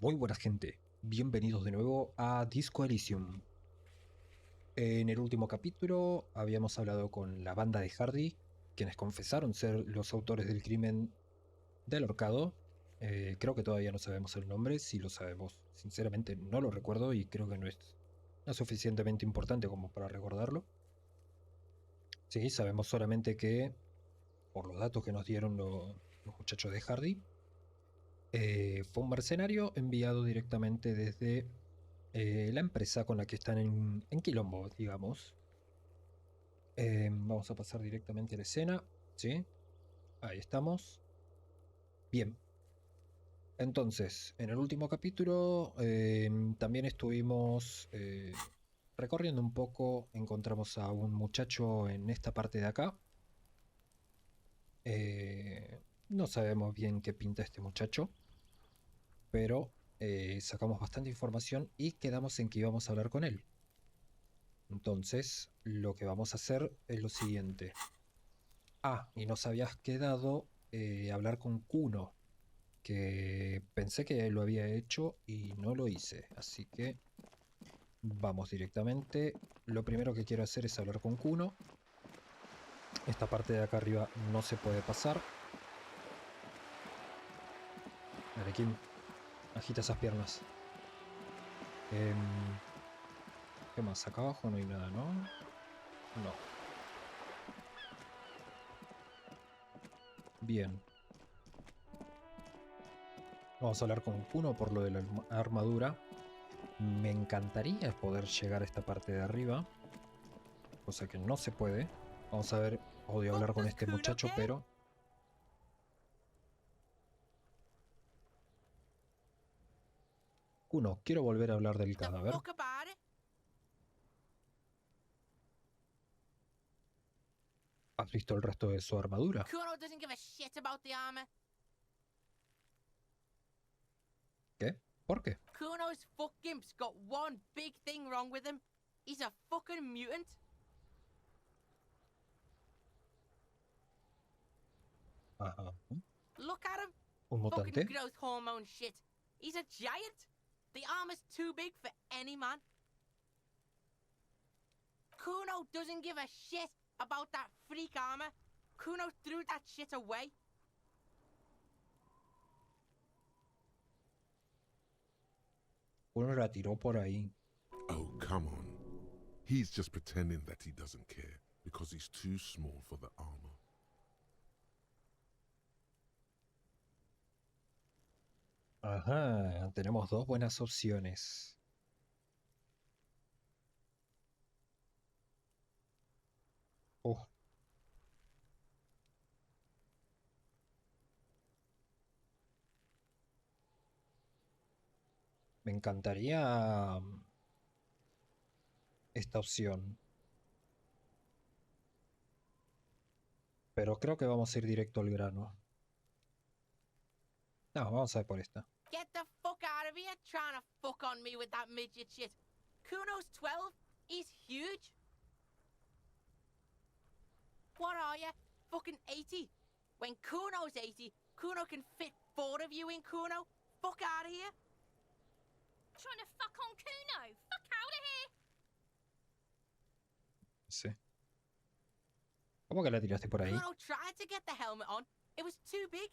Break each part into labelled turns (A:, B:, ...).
A: Muy buena gente, bienvenidos de nuevo a Disco Elysium. En el último capítulo habíamos hablado con la banda de Hardy, quienes confesaron ser los autores del crimen del ahorcado. Creo que todavía no sabemos el nombre, si lo sabemos sinceramente no lo recuerdo y creo que no es suficientemente importante como para recordarlo. Sí, sabemos solamente que, por los datos que nos dieron los muchachos de Hardy, fue un mercenario enviado directamente desde la empresa con la que están en quilombo, digamos. Vamos a pasar directamente a la escena. ¿Sí? Ahí estamos. Bien. Entonces, en el último capítulo también estuvimos recorriendo un poco. Encontramos a un muchacho en esta parte de acá. No sabemos bien qué pinta este muchacho, pero sacamos bastante información y quedamos en que íbamos a hablar con él. Entonces, lo que vamos a hacer es lo siguiente. Ah, y nos habías quedado hablar con Kuno, que pensé que lo había hecho y no lo hice, así que vamos directamente. Lo primero que quiero hacer es hablar con Kuno. Esta parte de acá arriba no se puede pasar. Dale, Kim, agita esas piernas. ¿Qué más? Acá abajo no hay nada, ¿no? No. Bien. Vamos a hablar con Kuno por lo de la armadura. Me encantaría poder llegar a esta parte de arriba, cosa que no se puede. Vamos a ver, odio hablar con este muchacho, pero... Kuno, quiero volver a hablar del cadáver. ¿Has visto el resto de su armadura? ¿Qué? ¿Por qué?
B: Kuno's fuck gimp's got one big thing wrong with him. He's a fucking mutant.
A: Ajá.
B: Look at him.
A: ¿Un
B: Fucking
A: mutante?
B: growth hormone shit. He's a giant. The armor's too big for any man. Kuno doesn't give a shit about that freak armor. Kuno threw that shit away.
A: Uno la tiró por ahí.
C: Oh, come on. He's just pretending that he doesn't care because he's too small for the armor.
A: Ajá, tenemos dos buenas opciones. Me encantaría esta opción. Pero creo que vamos a ir directo al grano. No, vamos a ver por esta.
B: Get the fuck out of here trying to fuck on me with that midget shit. Kuno's 12. He's huge. What are you? Fucking 80? When Kuno's 80, Kuno can fit 4 of you in Kuno. Fuck out of here.
D: Trying to fuck on Kuno. Fuck out of here.
A: Sí. ¿Cómo que la tiraste por ahí?
B: Kuno tried to get the helmet on. It was too big.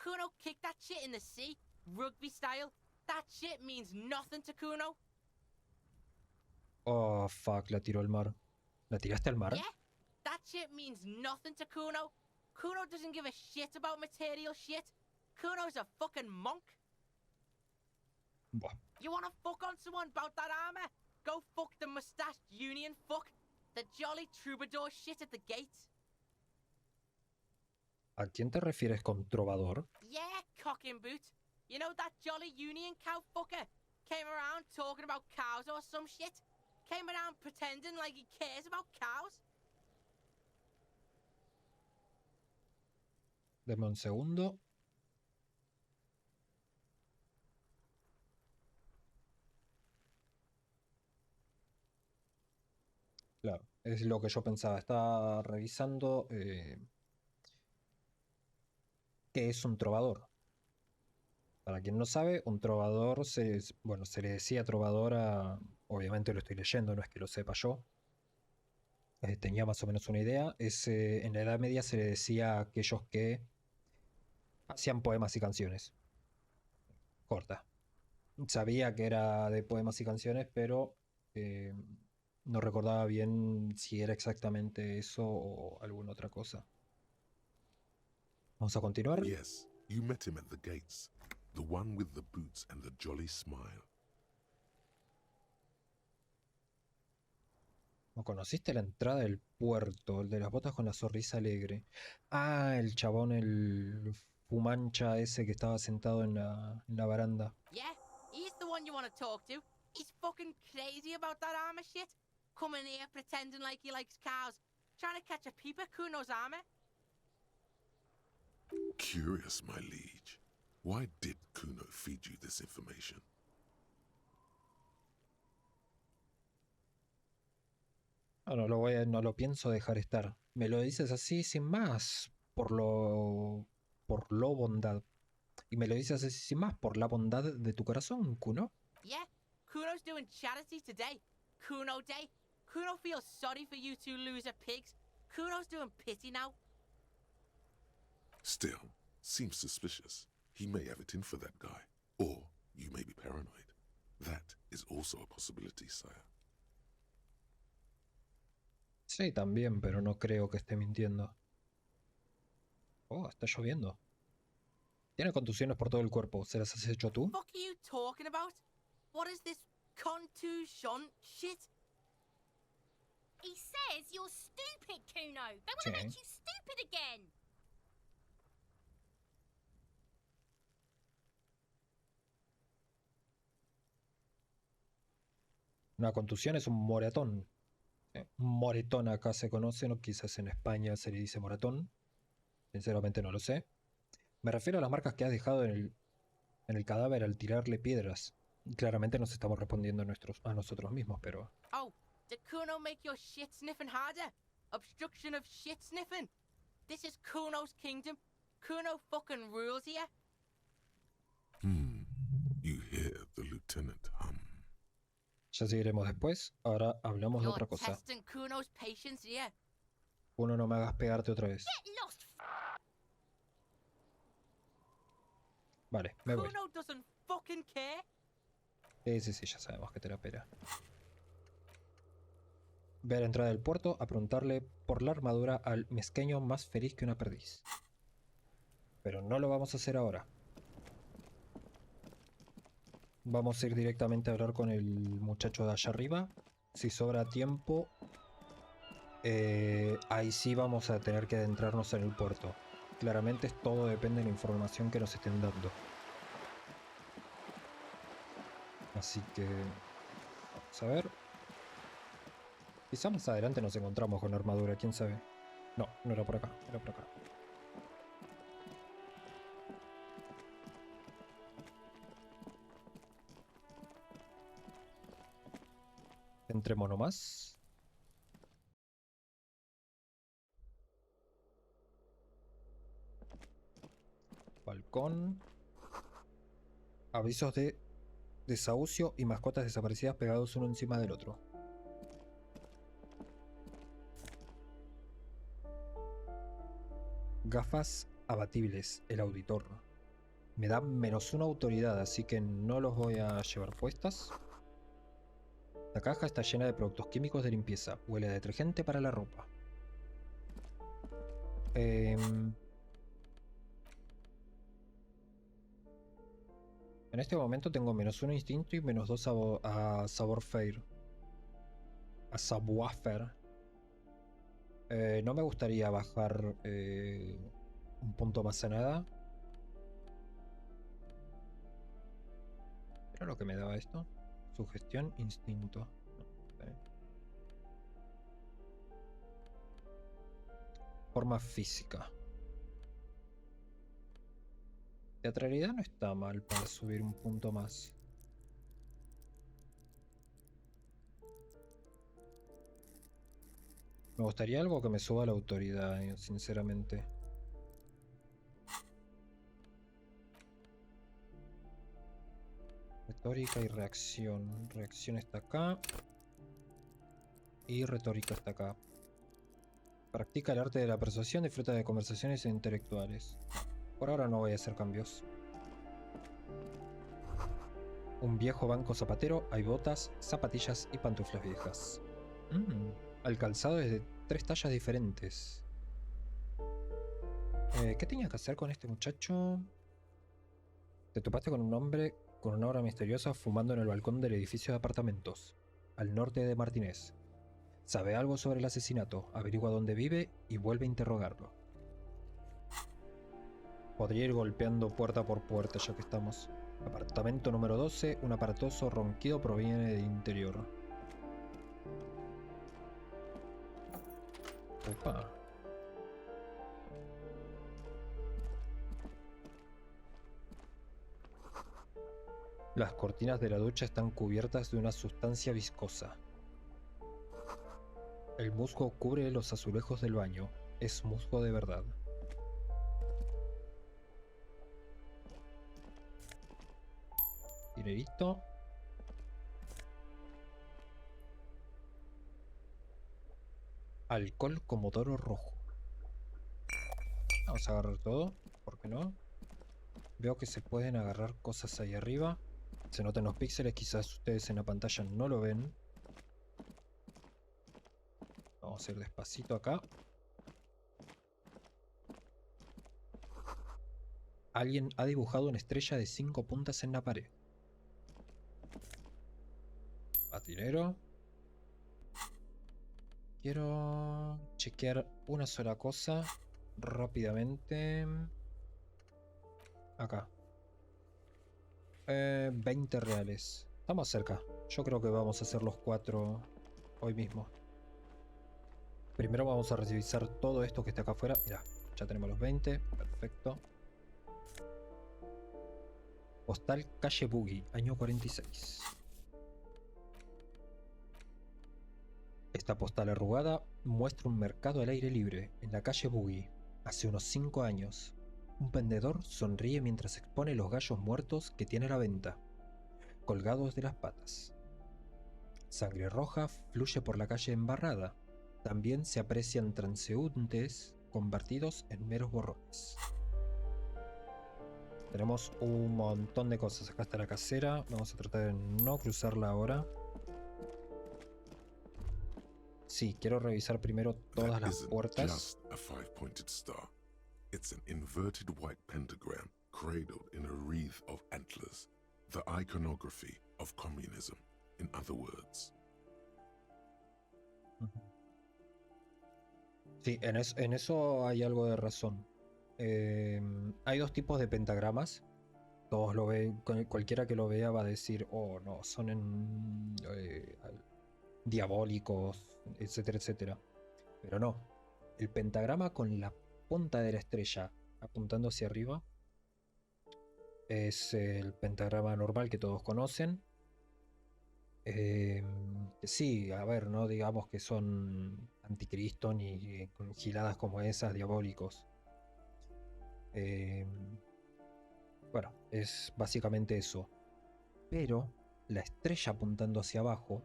B: Kuno kicked that shit in the sea, rugby style. That shit means nothing to Kuno.
A: Oh, fuck, la tiró al mar. ¿La tiraste al mar?
B: Yeah, that shit means nothing to Kuno. Kuno doesn't give a shit about material shit. Kuno's a fucking monk.
A: Buah.
B: You wanna fuck on someone about that armor? Go fuck the mustached union fuck. The jolly troubadour shit at the gate.
A: ¿A quién te refieres con trovador?
B: Yeah, cocking boot. You know that jolly union cow fucker? Came around talking about cows or some shit? Came around pretending like he cares about cows?
A: Deme un segundo. Claro, es lo que yo pensaba. Estaba revisando qué es un trovador. Para quien no sabe, un trovador, bueno, se le decía trovador a... Obviamente lo estoy leyendo, no es que lo sepa yo. Tenía más o menos una idea. En la Edad Media se le decía a aquellos que hacían poemas y canciones. Corta. Sabía que era de poemas y canciones, pero no recordaba bien si era exactamente eso o alguna otra cosa. Vamos a continuar.
C: Yes, you met him at the gates. The one with the boots and the jolly smile.
A: ¿No conociste la entrada del puerto? El de las botas con la sonrisa alegre. Ah, el chabón, el fumancha ese que estaba sentado en la baranda.
B: Yeah, he's the one you want to talk to. He's fucking crazy about that armor shit. Coming here pretending like he likes cows. Trying to catch a peep at Kuno's armor.
C: Curious, my liege. Why did Kuno feed you this information?
A: No lo pienso dejar estar. Me lo dices así sin más, por lo bondad. Y me lo dices así sin más, por la bondad de tu corazón, Kuno.
B: Yeah, Kuno's doing charity today. Kuno Day. Kuno feels sorry for you two loser pigs. Kuno's doing pity now.
C: Still, seems suspicious. He may have it in for that guy. Or you may be paranoid. That is also a possibility, sire.
A: Sí, también, pero no creo que esté mintiendo. Oh, está lloviendo. Tiene contusiones por todo el cuerpo. ¿Se las has hecho tú?
B: What are you talking about? What is this contusion shit?
D: He says you're stupid, Kuno. They want to make you stupid again.
A: Una contusión es un moretón. Moretón acá se conoce, ¿no? Quizás en España se le dice moretón. Sinceramente no lo sé. Me refiero a las marcas que has dejado en el cadáver al tirarle piedras. Claramente nos estamos respondiendo a nosotros mismos, pero...
B: Oh, did Kuno make your shit sniffing harder? Obstruction of shit sniffing? This is Kuno's kingdom. Kuno fucking rules here.
C: You hear the lieutenant hum.
A: Ya seguiremos después. Ahora hablamos de
B: You're
A: otra cosa.
B: testing Kuno's patience here.
A: Uno, no me hagas pegarte otra vez.
D: Get lost.
A: Vale, me voy.
B: Kuno doesn't fucking care.
A: Sí, ya sabemos que te la pera. Ve a la entrada del puerto a preguntarle por la armadura al mezqueño más feliz que una perdiz. Pero no lo vamos a hacer ahora. Vamos a ir directamente a hablar con el muchacho de allá arriba. Si sobra tiempo, ahí sí vamos a tener que adentrarnos en el puerto. Claramente todo depende de la información que nos estén dando. Así que... vamos a ver. Quizá más adelante nos encontramos con armadura, quién sabe. No, no era por acá, era por acá. Entremos nomás. Balcón. Avisos de desahucio y mascotas desaparecidas pegados uno encima del otro. Gafas abatibles, el auditor. Me da -1 autoridad, así que no los voy a llevar puestas. La caja está llena de productos químicos de limpieza. Huele a detergente para la ropa. En este momento tengo -1 instinto y -2 a sabor faire. A savoir faire. No me gustaría bajar un punto más a nada. ¿Era lo que me daba esto? Sugestión, instinto. No, forma física. Teatralidad no está mal para subir un punto más. Me gustaría algo que me suba la autoridad, sinceramente. Retórica y reacción. Reacción está acá. Y retórica está acá. Practica el arte de la persuasión, disfruta de conversaciones intelectuales. Por ahora no voy a hacer cambios. Un viejo banco zapatero, hay botas, zapatillas y pantuflas viejas. El calzado es de 3 tallas diferentes. ¿Qué tenía que hacer con este muchacho? Te topaste con un hombre con una obra misteriosa fumando en el balcón del edificio de apartamentos, al norte de Martínez. Sabe algo sobre el asesinato, averigua dónde vive y vuelve a interrogarlo. Podría ir golpeando puerta por puerta ya que estamos. Apartamento número 12, un aparatoso ronquido proviene del interior. Opa. Las cortinas de la ducha están cubiertas de una sustancia viscosa. El musgo cubre los azulejos del baño. Es musgo de verdad. Dinerito. Alcohol comodoro rojo. Vamos a agarrar todo. ¿Por qué no? Veo que se pueden agarrar cosas ahí arriba. Se notan los píxeles. Quizás ustedes en la pantalla no lo ven. Vamos a ir despacito acá. Alguien ha dibujado una estrella de 5 puntas en la pared. Patinero. Quiero chequear una sola cosa rápidamente. Acá. 20 reales. Estamos cerca. Yo creo que vamos a hacer los 4 hoy mismo. Primero vamos a revisar todo esto que está acá afuera. Mira, ya tenemos los 20. Perfecto. Postal Calle Boogie, año 46. Esta postal arrugada muestra un mercado al aire libre en la calle Boogie. Hace unos 5 años. Un vendedor sonríe mientras expone los gallos muertos que tiene a la venta, colgados de las patas. Sangre roja fluye por la calle embarrada. También se aprecian transeúntes convertidos en meros borrones. Tenemos un montón de cosas. Acá está la casera. Vamos a tratar de no cruzarla ahora. Sí, quiero revisar primero todas las puertas.
C: It's an inverted white pentagram cradled in a wreath of antlers, the iconography of communism, in other words.
A: Sí, en eso hay algo de razón. Hay 2 tipos de pentagramas. Todos lo ven, cualquiera que lo vea va a decir, oh no, son diabólicos, etcétera, etcétera. Pero no, el pentagrama con la punta de la estrella apuntando hacia arriba es el pentagrama normal que todos conocen. Sí, a ver, no digamos que son anticristo ni con giladas como esas, diabólicos. Bueno, es básicamente eso. Pero la estrella apuntando hacia abajo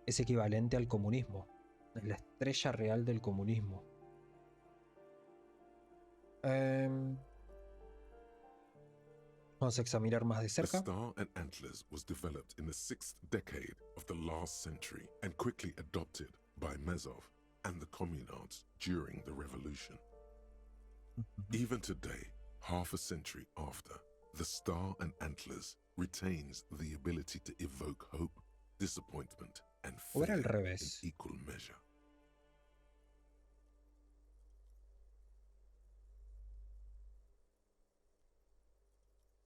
A: es equivalente al comunismo. Es la estrella real del comunismo. Vamos a examinar más de cerca.
C: The star and antlers was developed in the 6th decade of the last century and quickly adopted by Mezov and the communards during the revolution. Even today, half a century after, the star and antlers retains the ability to evoke hope, disappointment, and fear in equal measure.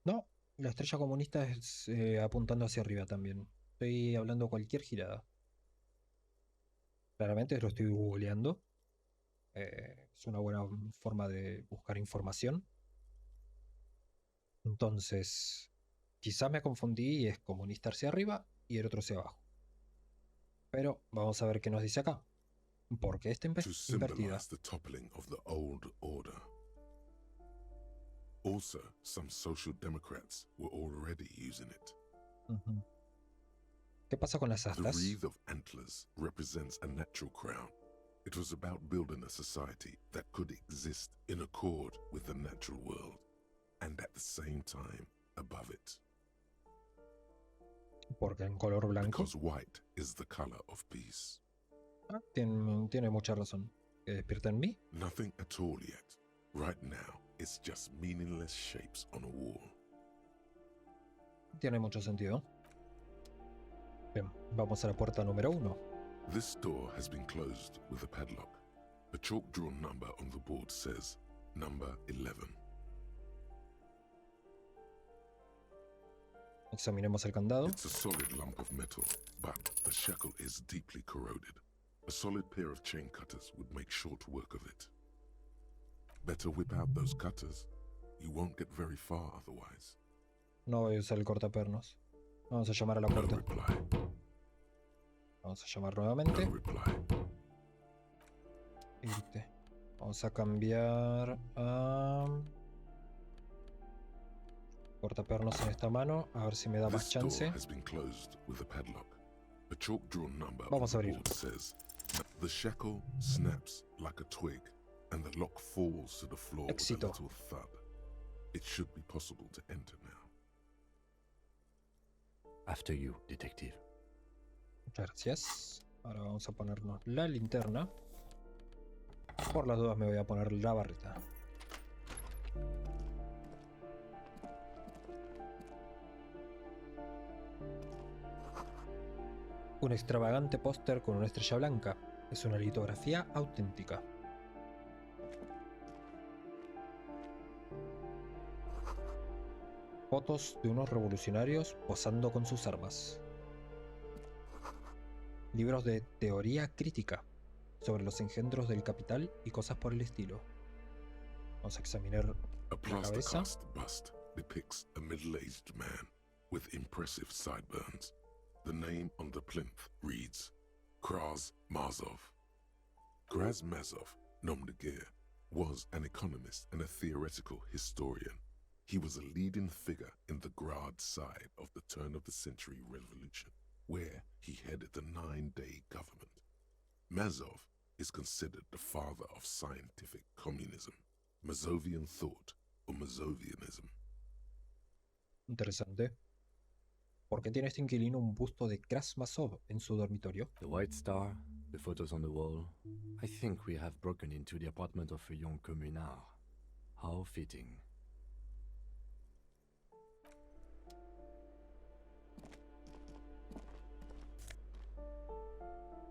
A: No, la estrella comunista es apuntando hacia arriba también. Estoy hablando cualquier girada. Claramente lo estoy googleando. Es una buena forma de buscar información. Entonces, quizás me confundí y es comunista hacia arriba y el otro hacia abajo. Pero vamos a ver qué nos dice acá. ¿Por qué está invertida?
C: Also, some social democrats were already using it.
A: ¿Qué pasa con las
C: The
A: astas?
C: wreath of antlers represents a natural crown. It was about building a society that could exist in accord with the natural world, and at the same time above it.
A: Porque en color blanco.
C: Because white is the color of peace.
A: Tiene mucha razón. ¿Que despierta en mí?
C: Nothing at all yet. Right now, it's just meaningless shapes on a wall.
A: Tiene mucho sentido. Bien, vamos a la puerta número 1.
C: This door has been closed with a padlock. A chalk-drawn number on the board says, number 11.
A: Examinemos el candado.
C: It's a solid lump of metal, but the shackle is deeply corroded. A solid pair of chain cutters would make short work of it. Better whip out those cutters. You won't get very far otherwise.
A: No voy a usar el cortapernos. Vamos a llamar a la
C: No
A: puerta.
C: reply.
A: Vamos a llamar nuevamente.
C: No reply.
A: Irte. Vamos a cambiar a... cortapernos en esta mano. A ver si me da más
C: This door
A: chance.
C: has been closed with a padlock. A chalk-drawn number
A: Vamos a
C: on the
A: abrir.
C: board says, the shackle snaps like a twig, and the lock falls to the floor
A: Éxito.
C: with a little thud. It should be possible to enter now.
E: After you, detective.
A: Muchas gracias. Ahora vamos a ponernos la linterna. Por las dudas me voy a poner la barreta. Un extravagante póster con una estrella blanca. Es una litografía auténtica. Fotos de unos revolucionarios posando con sus armas. Libros de teoría crítica sobre los engendros del capital y cosas por el estilo. Vamos a examinar
C: A
A: la cabeza.
C: plaster-cast bust depicts a middle-aged man with impressive sideburns. The name on the plinth reads Kraz Mazov. Kraz Mazov, nom de guerre, was an economist and a theoretical historian. He was a leading figure in the Grad side of the turn-of-the-century revolution, where he headed the 9-day government. Mazov is considered the father of scientific communism, Mazovian thought, or Mazovianism.
A: Interesante. ¿Por qué tiene este inquilino un busto de Krasmazov en su dormitorio?
E: The White Star, the photos on the wall. I think we have broken into the apartment of a young communard. How fitting.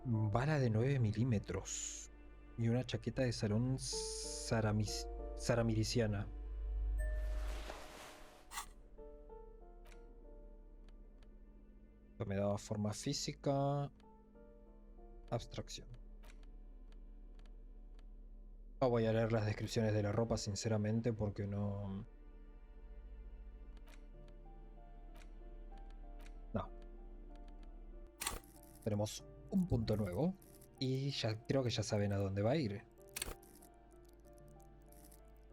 A: Bala de 9 milímetros. Y una chaqueta de salón saramiriciana. Esto me daba forma física. Abstracción. No voy a leer las descripciones de la ropa, sinceramente, porque no... No. Tenemos un punto nuevo. Y ya creo que ya saben a dónde va a ir.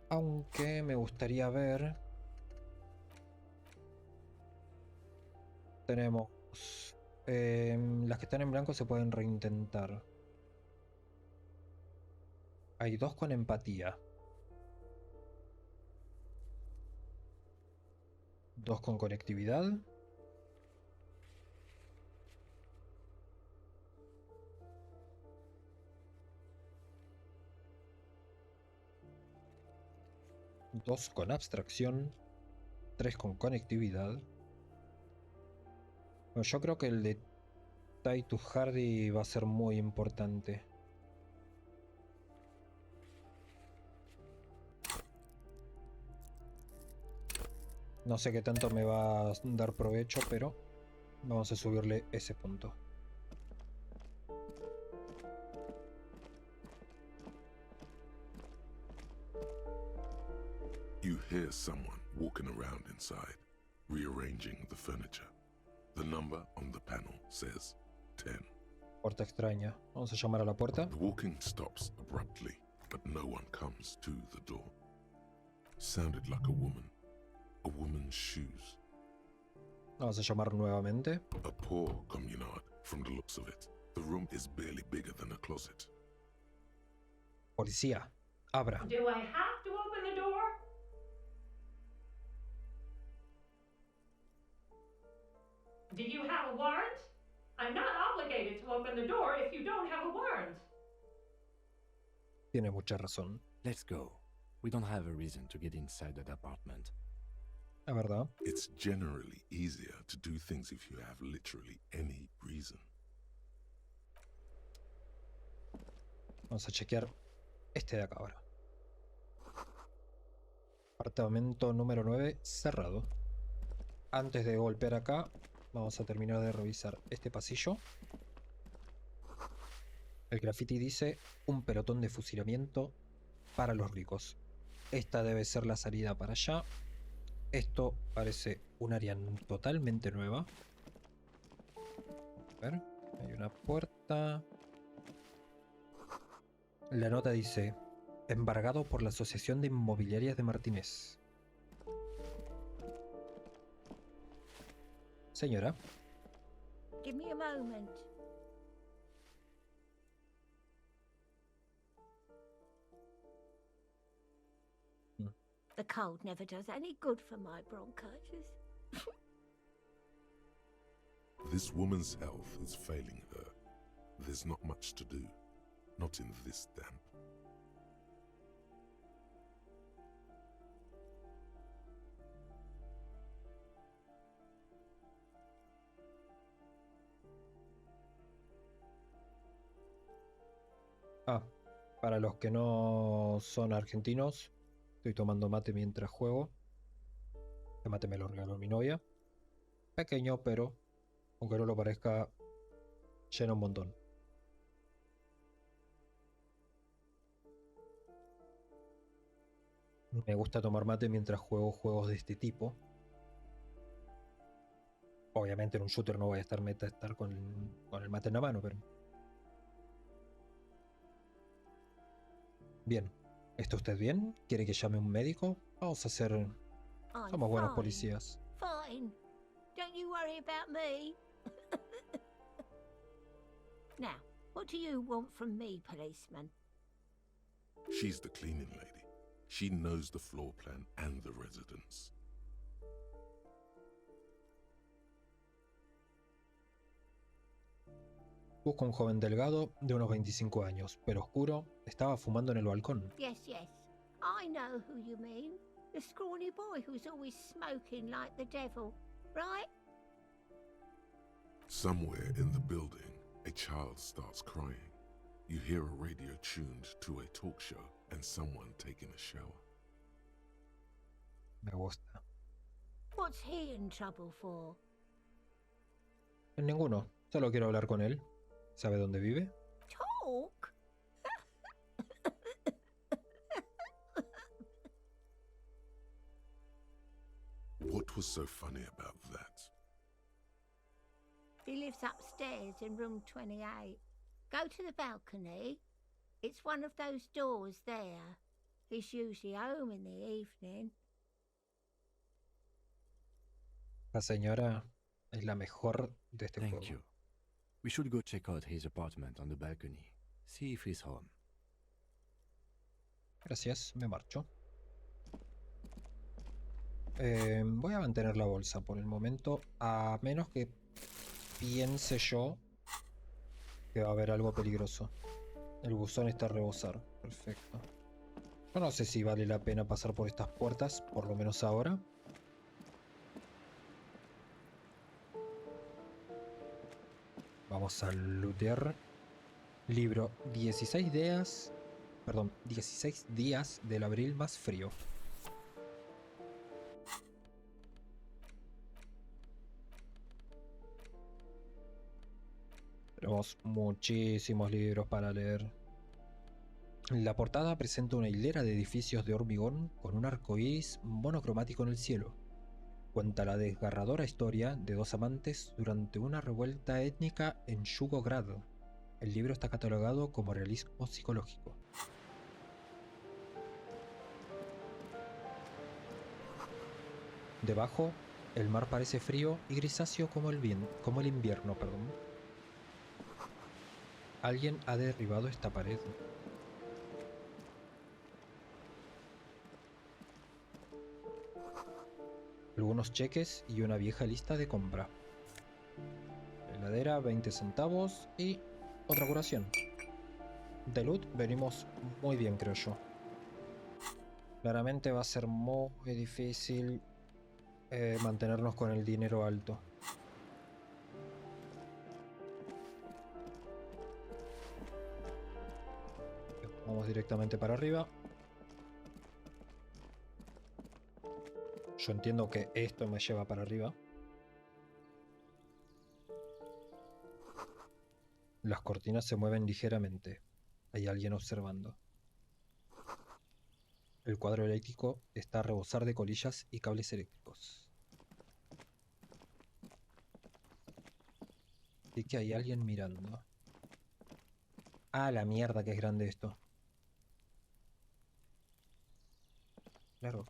A: Aunque me gustaría ver... Tenemos... las que están en blanco se pueden reintentar. Hay 2 con empatía. 2 con conectividad. Dos con abstracción. 3 con conectividad. Bueno, yo creo que el de Tie to Hardy va a ser muy importante. No sé qué tanto me va a dar provecho, pero vamos a subirle ese punto.
C: You hear someone walking around inside, rearranging the furniture. The number on the panel says 10.
A: Puerta extraña. Vamos a llamar a la puerta.
C: The walking stops abruptly, but no one comes to the door. sounded like a woman's shoes.
A: Vamos a llamar nuevamente.
C: A poor communard, from the looks of it. The room is barely bigger than a closet.
A: Policía, abra.
F: Do I have to open the door? Do you have a warrant? I'm not obligated to open the door if you don't have a warrant.
A: Tiene mucha razón.
E: Let's go. We don't have a reason to get inside that apartment.
A: La verdad.
C: It's generally easier to do things if you have literally any reason.
A: Vamos a chequear este de acá ahora. Apartamento número 9 cerrado. Antes de golpear acá, vamos a terminar de revisar este pasillo. El graffiti dice: un pelotón de fusilamiento para los ricos. Esta debe ser la salida para allá. Esto parece un área totalmente nueva. A ver, hay una puerta. La nota dice: embargado por la Asociación de Inmobiliarias de Martínez. Señora.
G: Give me a moment. The cold never does any good for my bronchitis.
C: This woman's health is failing her. There's not much to do. Not in this damp.
A: Para los que no son argentinos, estoy tomando mate mientras juego. Este mate me lo regaló mi novia. Pequeño, pero aunque no lo parezca, llena un montón. Me gusta tomar mate mientras juego juegos de este tipo. Obviamente en un shooter no voy a estar con el mate en la mano, pero... Bien. ¿Está usted bien? ¿Quiere que llame a un médico? Vamos a hacer...
G: I'm
A: Somos buenos
G: fine.
A: policías.
G: Fine. Don't you worry about me. Now, what do you want from me, policeman?
C: She's the cleaning lady. She knows the floor plan and the residence.
A: Busco un joven delgado de unos 25 años, pero oscuro. Estaba fumando en el balcón.
G: Yes, yes. I know who you mean. The scrawny boy who's always smoking like the devil, right?
C: Somewhere in the building, a child starts crying. You hear a radio tuned to a talk show and someone taking a shower.
A: Me gusta.
G: What's he in trouble for?
A: Ninguno. Solo quiero hablar con él. ¿Sabe dónde vive?
G: Talk?
C: What was so funny about that?
G: He lives upstairs in room 28. Go to the balcony. It's one of those doors there. He's usually home in the evening.
A: La señora es la mejor de este
E: Thank
A: juego.
E: you. We should go check out his apartment on the balcony. See if he's home.
A: Gracias, me marcho. Voy a mantener la bolsa por el momento, a menos que piense yo que va a haber algo peligroso. El buzón está a rebosar. Perfecto. Yo no sé si vale la pena pasar por estas puertas, por lo menos ahora. Vamos a lootear. Libro 16 días. Perdón, 16 días del abril más frío. Tenemos muchísimos libros para leer. La portada presenta una hilera de edificios de hormigón con un arco iris monocromático en el cielo. Cuenta la desgarradora historia de dos amantes durante una revuelta étnica en Yugograd. El libro está catalogado como realismo psicológico. Debajo, el mar parece frío y grisáceo como el invierno, perdón. Alguien ha derribado esta pared. Algunos cheques y una vieja lista de compra. Heladera, 20 centavos y otra curación. De loot venimos muy bien, creo yo. Claramente va a ser muy difícil mantenernos con el dinero alto. Vamos directamente para arriba. Yo entiendo que esto me lleva para arriba. Las cortinas se mueven ligeramente. Hay alguien observando. El cuadro eléctrico está a rebosar de colillas y cables eléctricos. Y que hay alguien mirando. Ah, la mierda que es grande esto. Claro.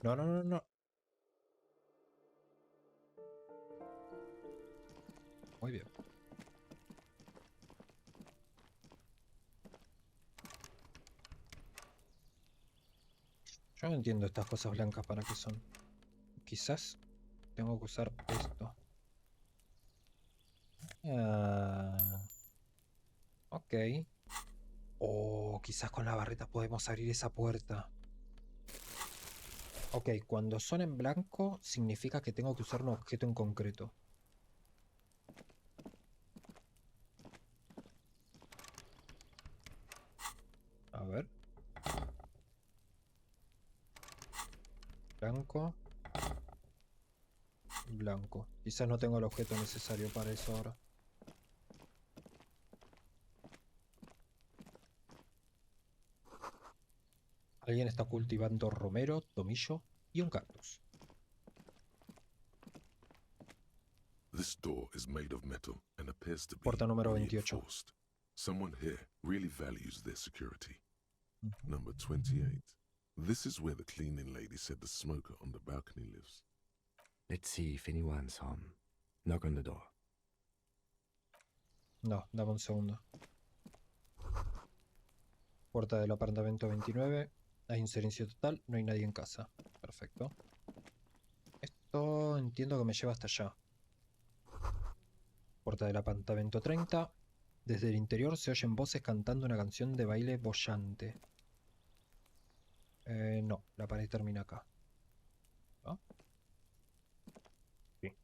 A: No, no, no, no. Muy bien. Yo no entiendo estas cosas blancas para qué son. Quizás tengo que usar esto. Ah, ok. O quizás con la barreta podemos abrir esa puerta. Ok, cuando son en blanco significa que tengo que usar un objeto en concreto. A ver. Blanco. Blanco. Quizás no tengo el objeto necesario para eso ahora. Alguien está cultivando romero, tomillo y un cactus.
C: This door is made of metal and appears to be
A: Puerta número 28.
C: reinforced. Someone here really values their security. Number 28. This is where the cleaning lady said the smoker on the balcony lives.
E: Let's see if anyone's home. Knock on the door.
A: No, dame un segundo. Puerta del apartamento 29. Hay un silencio total, no hay nadie en casa. Perfecto. Esto entiendo que me lleva hasta allá. Puerta del apartamento 30. Desde el interior se oyen voces cantando una canción de baile bollante. No, la pared termina acá. ¿No? Sí.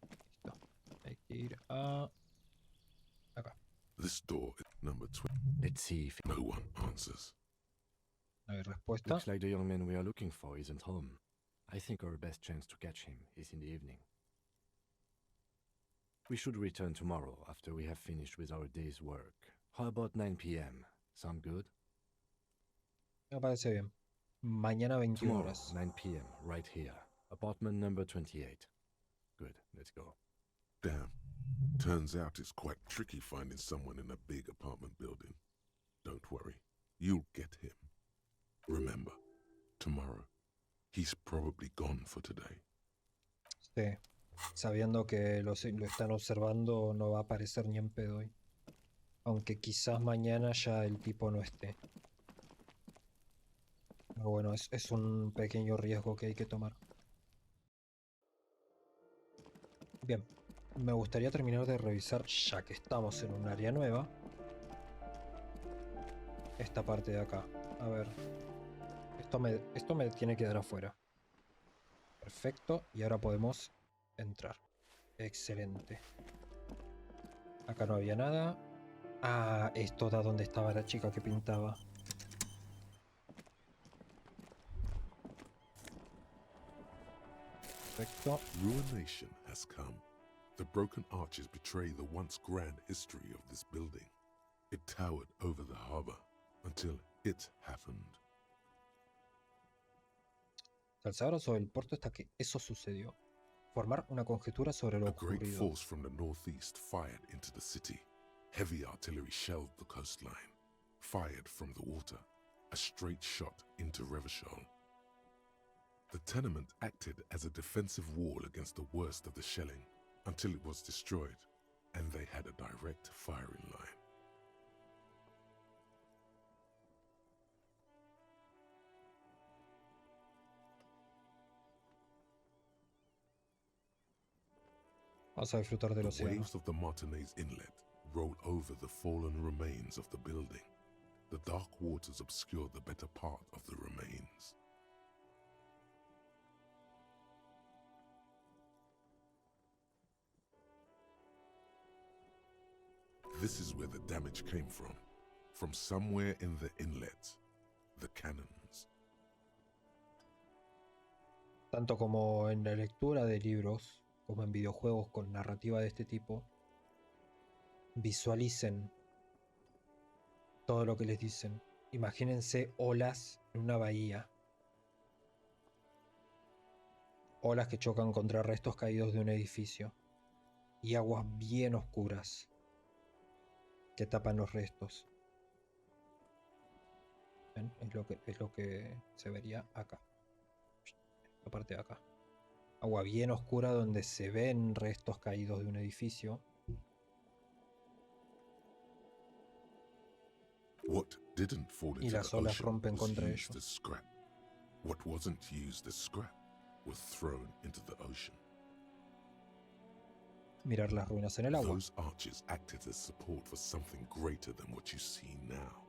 A: Listo. Hay que ir a... acá.
C: This door is number 20.
E: Let's see if
C: No one answers.
A: No hay respuesta.
E: looks like the young man we are looking for isn't home. I think our best chance to catch him is in the evening. We should return tomorrow after we have finished with our day's work. How about 9 p.m.? Sound good?
A: Me parece bien. Mañana 21
E: Tomorrow,
A: horas.
E: 9 p.m., right here. Apartment number 28. Good, let's go.
C: Damn. Turns out it's quite tricky finding someone in a big apartment building. Don't worry. You'll get him. Remember, tomorrow, he's probably gone for today.
A: Sí. Sabiendo que lo están observando, no va a aparecer ni en pedo hoy. Aunque quizás mañana ya el tipo no esté. Pero bueno, es un pequeño riesgo que hay que tomar. Bien, me gustaría terminar de revisar, ya que estamos en un área nueva, esta parte de acá. A ver, esto me tiene que dar afuera. Perfecto, y ahora podemos entrar. Excelente. Acá no había nada. Ah, esto da donde estaba la chica que pintaba. Perfecto.
C: Ruination has come. The broken arches betray the once grand history of this building. It towered over the harbor until it happened.
A: Se alzaron sobre el puerto hasta que eso sucedió. Formar una conjetura sobre lo
C: A great
A: ocurrido.
C: force from the northeast fired into the city. Heavy artillery shelled the coastline, fired from the water, a straight shot into Revachol. The tenement acted as a defensive wall against the worst of the shelling until it was destroyed, and they had a direct firing line.
A: Vamos a disfrutar del
C: The
A: océano.
C: waves of the Martinez Inlet roll over the fallen remains of the building. The dark waters obscure the better part of the remains. This is where the damage came from somewhere in the inlet, the cannons.
A: Tanto como en la lectura de libros, como en videojuegos con narrativa de este tipo, visualicen todo lo que les dicen. Imagínense olas en una bahía. Olas que chocan contra restos caídos de un edificio. Y aguas bien oscuras que tapan los restos. ¿Ven? Es lo que se vería acá. La parte de acá. Agua bien oscura donde se ven restos caídos de un edificio.
C: What didn't fall
A: Y
C: into
A: las
C: the
A: olas
C: ocean
A: rompen
C: was
A: contra
C: used
A: ellos.
C: as scrap. What wasn't used as scrap was thrown into the ocean.
A: Mirar las ruinas en el agua.
C: Those arches acted as support for something greater than what you see now.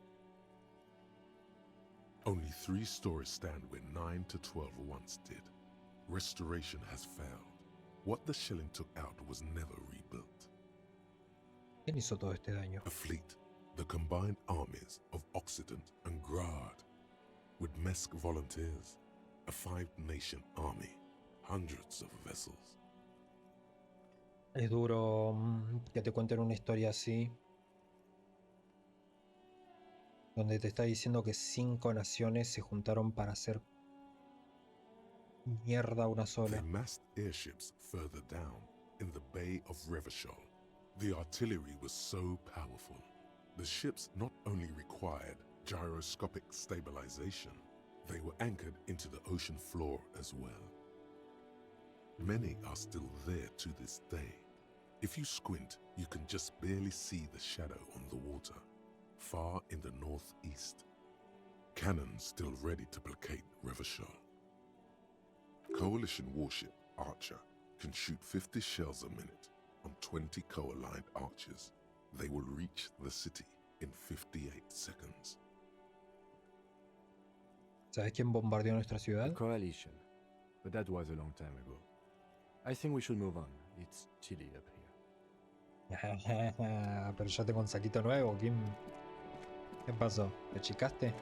C: Only 3 stories stand where 9 to 12 once did. Restoration has failed. What the shelling took out was never rebuilt.
A: ¿Quién hizo todo este daño?
C: A fleet, the combined armies of Occident and Grad, with Mesk volunteers, a 5-nation army, hundreds of vessels.
A: Es duro que te cuenten una historia así, donde te está diciendo que 5 naciones se juntaron para hacer mierda una
C: They
A: sola.
C: massed airships further down in the Bay of Revachol. The artillery was so powerful. The ships not only required gyroscopic stabilization, they were anchored into the ocean floor as well. Many are still there to this day. If you squint, you can just barely see the shadow on the water, far in the northeast. Cannons still ready to placate Revachol. Coalition warship Archer can shoot 50 shells a minute on 20 co-aligned archers. They will reach the city in 58 seconds.
A: ¿Sabes quién bombardeó nuestra
E: The
A: ciudad?
E: coalition. But that was a long time ago. I think we should move on. It's chilly up here.
A: Pero ya tengo un saquito nuevo. ¿Qué pasó? ¿Te chicaste?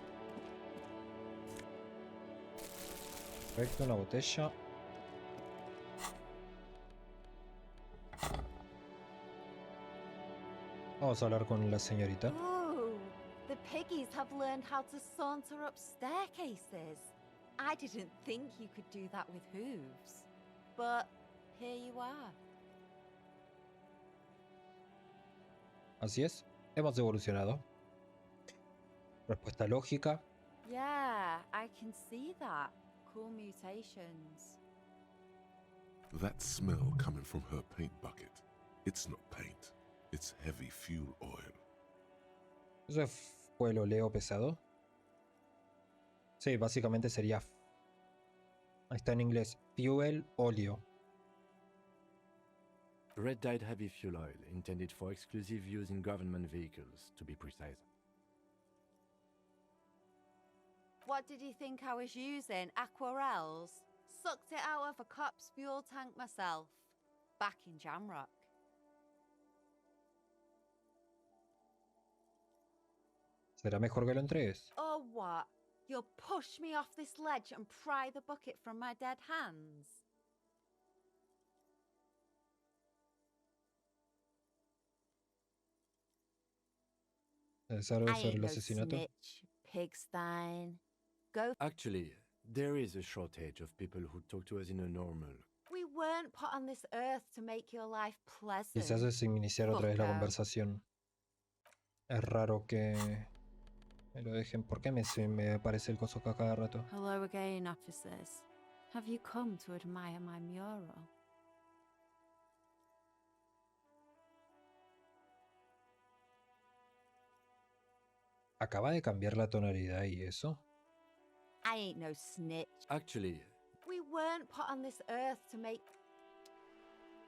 A: Perfecto, una botella. Vamos a hablar con la señorita.
H: Oh, the piggies have learned how to saunter up staircases. I didn't think you could do that with hooves. But here you are.
A: Así es, hemos evolucionado. Respuesta lógica.
H: Yeah, I can see that. Cool mutations.
C: That smell coming from her paint bucket. It's not paint. It's heavy fuel oil.
A: ¿Eso fue el oleo pesado? Sí, básicamente sería... Ahí está en inglés. Fuel, óleo.
E: Red-dyed heavy fuel oil, intended for exclusive use in government vehicles, to be precise.
H: What did you think I was using? Aquarels? Sucked it out of a cop's fuel tank myself. Back in Jamrock.
A: ¿Será mejor que lo entregues?
H: Oh, what? You'll push me off this ledge and pry the bucket from my dead hands?
A: ¿Necesario
H: I
A: hacer
H: ain't
A: el
H: no
A: asesinato?
H: snitch, Pigstein. Go.
E: Actually, there is a shortage of people who talk to us in a normal.
H: We weren't put on this earth to make your life pleasant.
A: Quizás es iniciar otra vez la
H: Fucker.
A: conversación. Es raro que me lo dejen. ¿Por qué me aparece el coso acá cada rato?
H: Hello again, officers. Have you come to admire my mural?
A: ¿Acaba de cambiar la tonalidad y eso?
H: I ain't no snitch.
E: Actually,
H: We weren't put on this earth to make...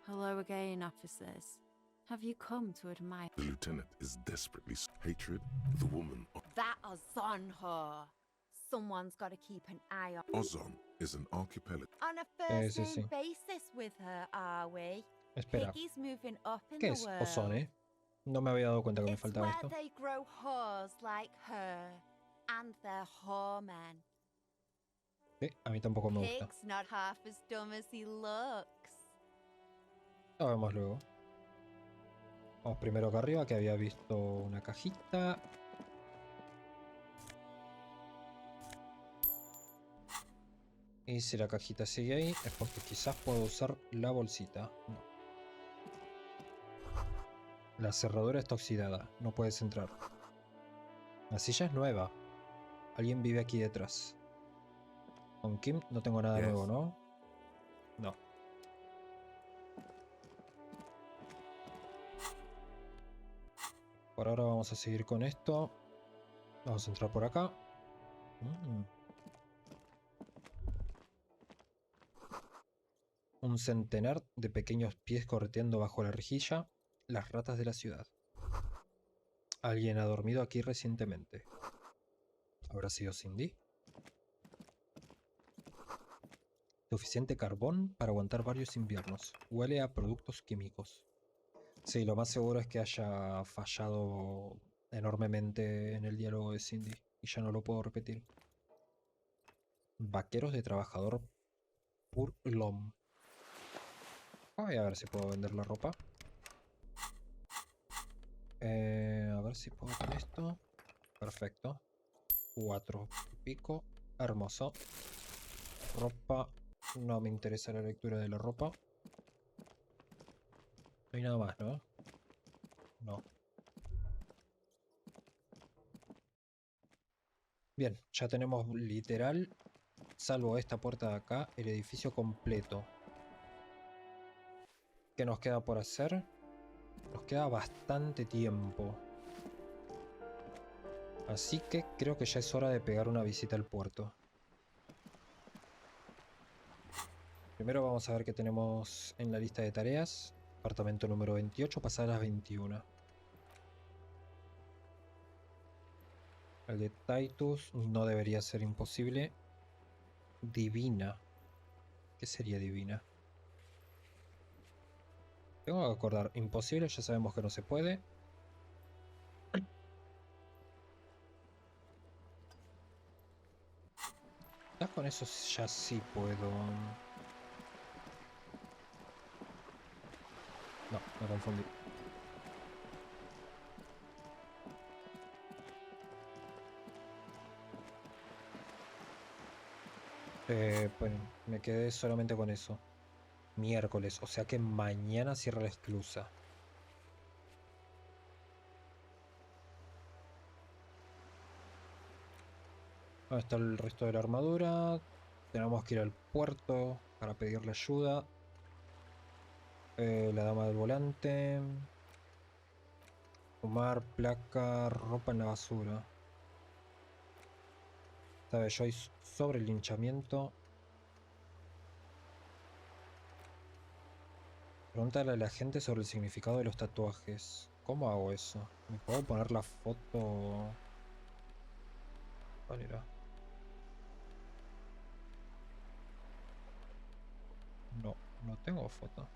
H: Hello again, officers. Have you come to admire...
C: The lieutenant is desperately hatred. The woman,
H: That is on her. Someone's got to keep an eye on...
C: Ozon, is an archipelago.
H: On a first
A: sí,
H: name
A: sí.
H: basis with her, are we?
A: Espera,
H: Piggy's moving up in
A: ¿qué
H: the
A: es
H: world.
A: Ozone? No me había dado cuenta que me
H: It's
A: faltaba
H: where
A: esto.
H: they grow whores like her and their whoremen.
A: Sí, a mí tampoco me gusta.
H: Pig's not half as dumb as he looks.
A: Lo vemos luego. Vamos primero acá arriba, que había visto una cajita. Y si la cajita sigue ahí, es porque quizás puedo usar la bolsita. No. La cerradura está oxidada, no puedes entrar. La silla es nueva. Alguien vive aquí detrás. Con Kim no tengo nada
E: Yes.
A: nuevo, ¿no? No. Por ahora vamos a seguir con esto. Vamos a entrar por acá. Un centenar de pequeños pies correteando bajo la rejilla. Las ratas de la ciudad. Alguien ha dormido aquí recientemente. ¿Habrá sido Cindy? Suficiente carbón para aguantar varios inviernos. Huele a productos químicos. Sí, lo más seguro es que haya fallado enormemente en el diálogo de Cindy. Y ya no lo puedo repetir. Vaqueros de trabajador Purlom. Voy a ver si puedo vender la ropa. A ver si puedo con esto. Perfecto. 4 y pico. Hermoso. Ropa. No me interesa la lectura de la ropa. No hay nada más, ¿no? No. Bien, ya tenemos literal, salvo esta puerta de acá, el edificio completo. ¿Qué nos queda por hacer? Nos queda bastante tiempo. Así que creo que ya es hora de pegar una visita al puerto. Primero vamos a ver qué tenemos en la lista de tareas. Apartamento número 28, pasadas las 21. El de Titus no debería ser imposible. Divina. ¿Qué sería divina? Tengo que acordar. Imposible, ya sabemos que no se puede. Ya con eso ya sí puedo. No, me confundí. Bueno, me quedé solamente con eso. Miércoles, o sea que mañana cierra la esclusa. ¿Dónde está el resto de la armadura? Tenemos que ir al puerto para pedirle ayuda. La dama del volante. Fumar, placa, ropa en la basura. ¿Sabes? Yo sobre el linchamiento. Pregúntale a la gente sobre el significado de los tatuajes. ¿Cómo hago eso? ¿Me puedo poner la foto? ¿Cuál era? No, no tengo foto.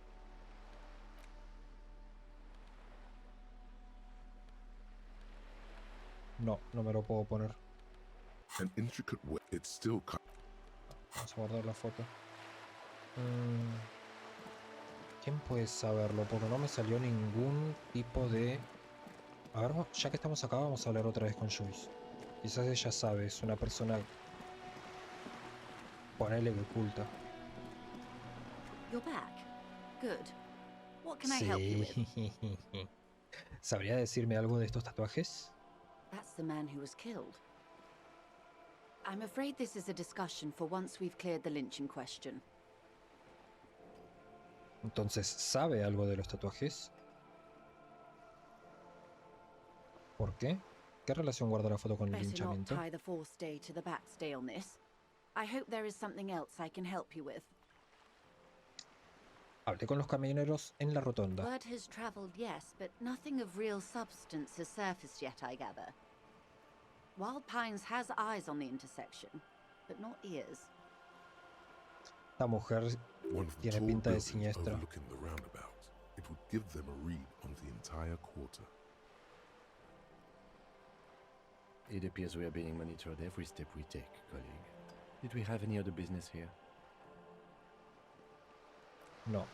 A: No, no me lo puedo poner.
C: An intricate way. It's still
A: Vamos a guardar la foto. ¿Quién puede saberlo? Porque no me salió ningún tipo de... A ver, ya que estamos acá, vamos a hablar otra vez con Joyce. Quizás ella sabe, es una persona... Ponele que oculta.
I: You're back. Good. What can I help you with?
A: ¿Sabría decirme algo de estos tatuajes?
I: That's the man who was killed. I'm afraid this is a discussion for once we've cleared the lynching question.
A: Entonces, ¿sabe algo de los tatuajes? ¿Por qué? ¿Qué relación guarda la foto con el
I: Better not
A: linchamiento?
I: tie the fourth day to the backstay on this. I hope there is something else I can help you with.
A: Hablé con los camioneros en la rotonda.
I: Word has traveled, yes, but nothing of real substance has surfaced yet, I gather. Wild Pines has eyes on the intersection, but not ears.
A: La mujer
C: One of the
A: tiene
C: tall
A: pinta de
C: buildings
A: siniestra.
C: overlooking the roundabout. It would give them a read on the entire quarter.
E: It appears we are being monitored every step we take, colleague. Did we have any other business here?
A: No.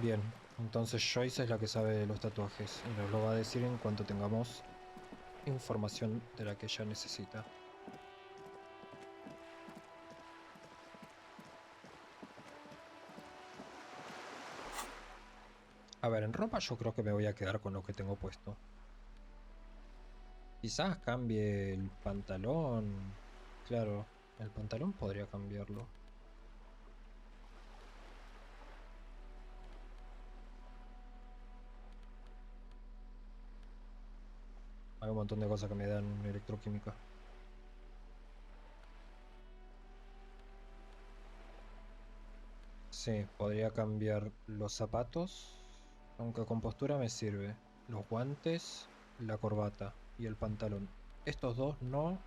A: Bien, entonces Joyce es la que sabe de los tatuajes y nos lo va a decir en cuanto tengamos información de la que ella necesita. A ver, en ropa yo creo que me voy a quedar con lo que tengo puesto. Quizás cambie el pantalón. Claro, el pantalón podría cambiarlo. Hay un montón de cosas que me dan electroquímica. Sí, podría cambiar los zapatos, aunque con postura me sirve. Los guantes, la corbata y el pantalón. Estos dos no,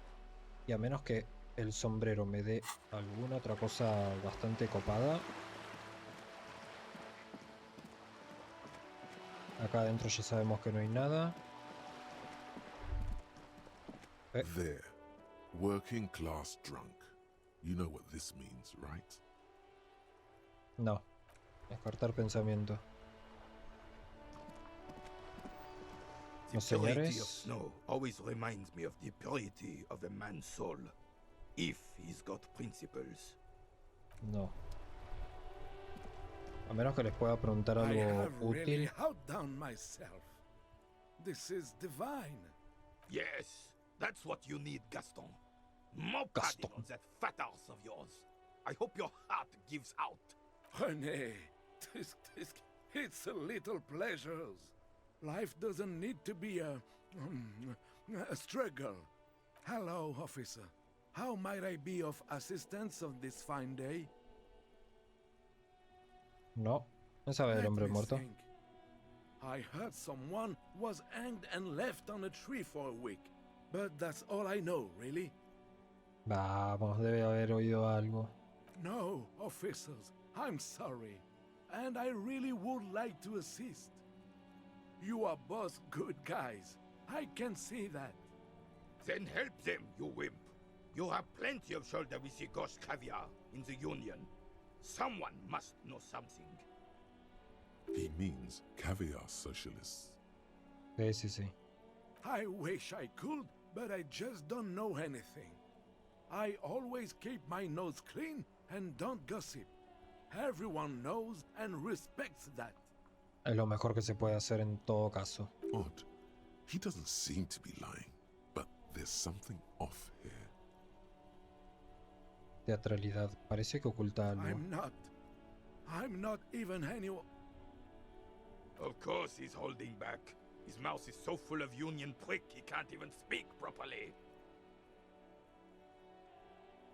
A: y a menos que el sombrero me dé alguna otra cosa bastante copada. Acá adentro ya sabemos que no hay nada.
C: There, working class drunk. You know what this means, right?
A: No, descartar pensamiento.
J: The
A: Los
J: purity of
A: señores.
J: snow always reminds me of the purity of a man's soul, if he's got principles.
A: No. A menos que les pueda preguntar
K: I
A: algo
K: have really
A: útil.
K: outdone myself. This is divine.
J: Yes, that's what you need, Gaston. More padding on that fat arse of yours. I hope your heart gives out.
K: René, it's a little pleasures. Life doesn't need to be a struggle. Hello, officer. How might I be of assistance on this fine day?
A: No, no sabe del
K: Let
A: hombre
K: me
A: muerto.
K: think. I heard someone was hanged and left on a tree for a week. But that's all I know, really.
A: Vamos, debe haber oído algo.
K: No, officers, I'm sorry. And I really would like to assist. You are both good guys. I can see that.
J: Then help them, you wimp. You have plenty of shoulder with the ghost caviar in the Union. Someone must know something.
C: He means caviar socialists.
A: Sí, sí, sí.
K: I wish I could, but I just don't know anything. I always keep my nose clean and don't gossip. Everyone knows and respects that.
A: Es lo mejor que se puede hacer en todo caso.
C: Odd. He doesn't seem to be lying, but there's something off here.
A: Teatralidad. Parece que oculta algo.
K: I'm not even anyone.
J: Of course he's holding back. His mouth is so full of Union prick he can't even speak properly.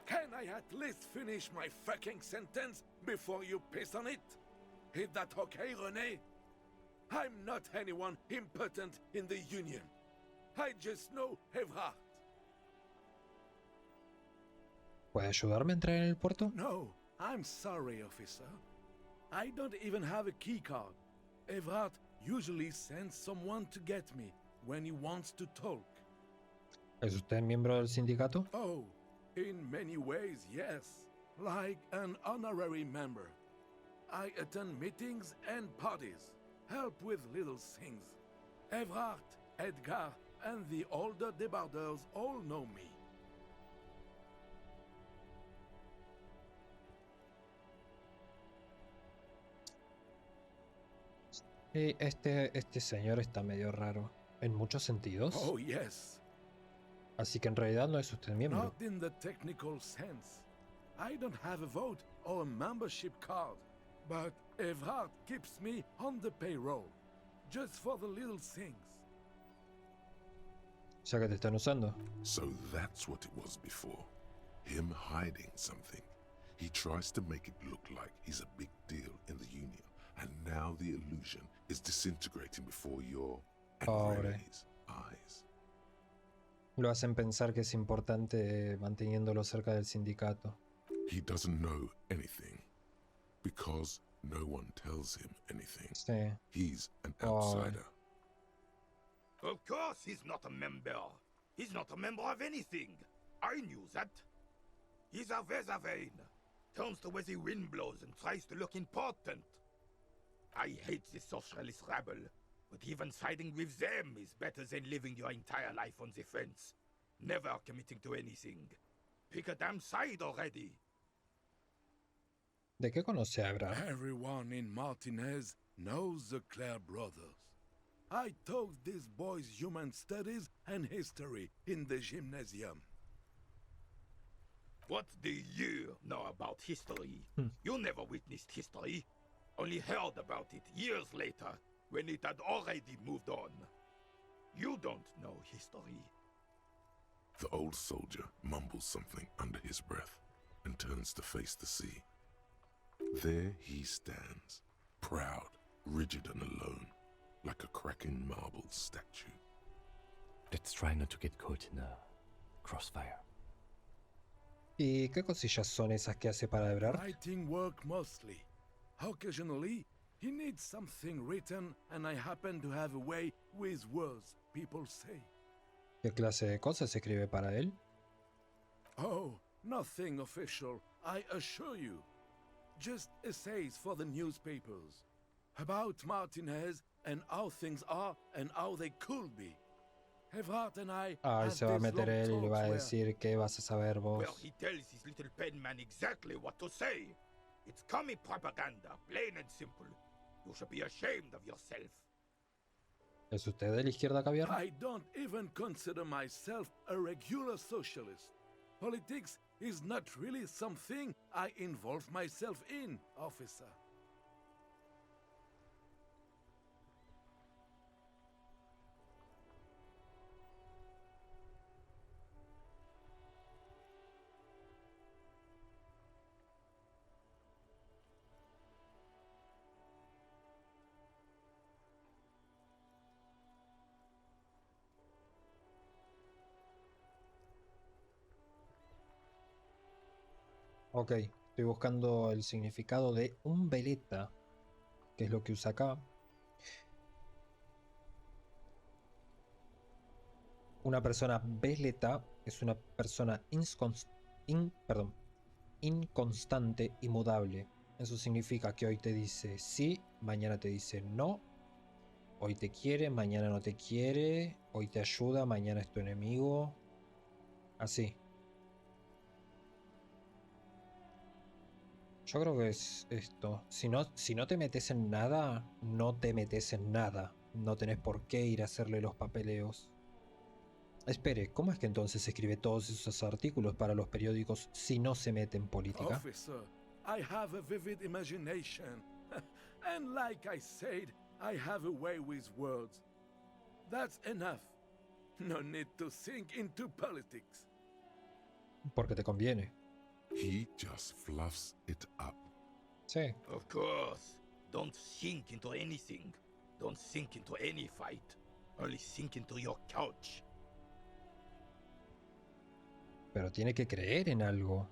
K: Can I at least finish my fucking sentence before you piss on it? Is that okay, René? I'm not anyone impotent in the Union. I just know Evrard.
A: ¿Puede ayudarme a entrar en el puerto?
K: No, I'm sorry, officer. I don't even have a key card. Evrard usually sends someone to get me when he wants to talk.
A: ¿Es usted miembro del sindicato?
K: Oh, in many ways, yes. Like an honorary member. I attend meetings and parties, help with little things. Evrard, Edgar, and the older debarders all know me.
A: Y este señor está medio raro. En muchos sentidos.
K: Oh, yes.
A: Así que en realidad no es usted miembro.
K: Not in the technical sense. I don't have a vote or a membership card. But Evrard keeps me on the payroll. Just for the little things.
A: O sea que te están usando.
C: So that's what it was before. Him hiding something. He tries to make it look like he's a big deal in the Union. And now the illusion is disintegrating before your and
A: Pobre.
C: Rene's eyes.
A: Lo hacen pensar que es importante manteniéndolo cerca del sindicato.
C: He doesn't know anything. Because no one tells him anything.
A: Sí.
C: He's an
A: Pobre.
C: outsider.
J: Of course he's not a member. He's not a member of anything. I knew that. He's a Weservein. Turns to where the wind blows and tries to look important. I hate the socialist rabble, but even siding with them is better than living your entire life on the fence. Never committing to anything. Pick a damn side already.
A: ¿De qué conoce a Evrard?
K: Everyone in Martinez knows the Clare brothers. I taught these boys human studies and history in the gymnasium.
J: What do you know about history? You never witnessed history. Only heard about it years later, when it had already moved on. You don't know history.
C: The old soldier mumbles something under his breath and turns to face the sea. There he stands, proud, rigid and alone, like a cracking marble statue.
E: Let's try not to get caught in a crossfire.
A: ¿Y qué cosillas son esas que hace para Evrard?
K: Writing work mostly. Occasionally, he needs something written, and I happen to have a way with words, people say.
A: ¿Qué clase de cosas escribe para él?
K: Oh, nothing official, I assure you. Just essays for the newspapers. About Martinez and how things are and how they could be. Evrard and I
A: Ay,
K: had
A: se va a
K: these
A: meter
K: long
A: él y le va a
K: talks
A: decir qué vas a saber vos.
J: Well, he tells his little pen man exactly what to say. It's commie propaganda, plain and simple. You should be ashamed of yourself.
A: ¿Es usted de la izquierda, caviar?
K: I don't even consider myself a regular socialist. Politics is not really something I involve myself in, officer.
A: Ok, estoy buscando el significado de un veleta, que es lo que usa acá. Una persona veleta es una persona inconstante y mudable. Eso significa que hoy te dice sí, mañana te dice no. Hoy te quiere, mañana no te quiere. Hoy te ayuda, mañana es tu enemigo. Así. Yo creo que es esto. Si no te metes en nada, no te metes en nada. No tenés por qué ir a hacerle los papeleos. Espere, ¿cómo es que entonces escribe todos esos artículos para los periódicos si no se mete en política?
K: Officer, I have a vivid imagination. And like I said, I have a way with words. That's enough. No need to think into politics.
A: Porque te conviene.
C: He just fluffs it up.
A: Sí.
J: Of course. Don't sink into anything. Don't sink into any fight. Only sink into your couch.
A: Pero tiene que creer en algo.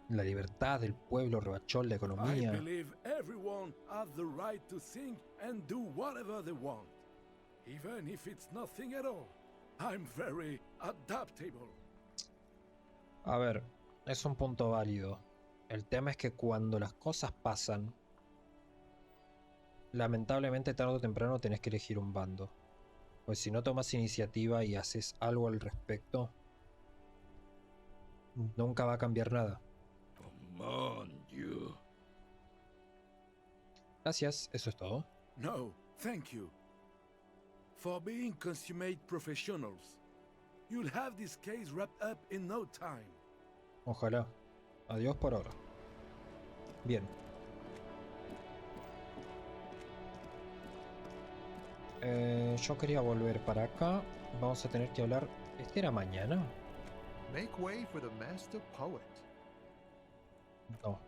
A: La libertad del pueblo rebachó la
K: I
A: economía.
K: believe everyone has the right to think and do whatever they want. Even if it's nothing at all. I'm very adaptable.
A: A ver, es un punto válido. El tema es que cuando las cosas pasan, lamentablemente tarde o temprano tenés que elegir un bando. Pues si no tomas iniciativa y haces algo al respecto, nunca va a cambiar nada.
J: Come on, you.
A: Gracias, eso es todo.
K: No, Thank you for being consummate professionals. You'll have this case wrapped up in no time.
A: Ojalá. Adiós por ahora. Bien. Yo quería volver para acá. Vamos a tener que hablar. ¿Este era mañana?
L: Make way for the master poet.
A: No.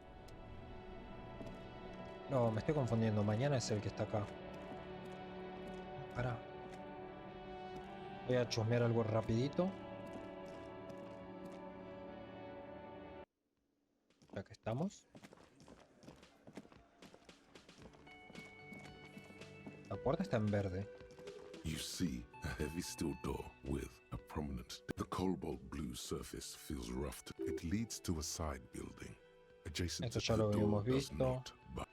A: No, me estoy confundiendo. Mañana es el que está acá. Pará. Voy a chusmear algo rapidito. Ya que estamos. La puerta está en verde.
C: You see a heavy steel door with a prominent. The cobalt blue surface feels rough. It leads to a side building. Adjacent
A: Esto
C: to
A: ya
C: the
A: lo
C: door
A: habíamos
C: does
A: visto.
C: not, but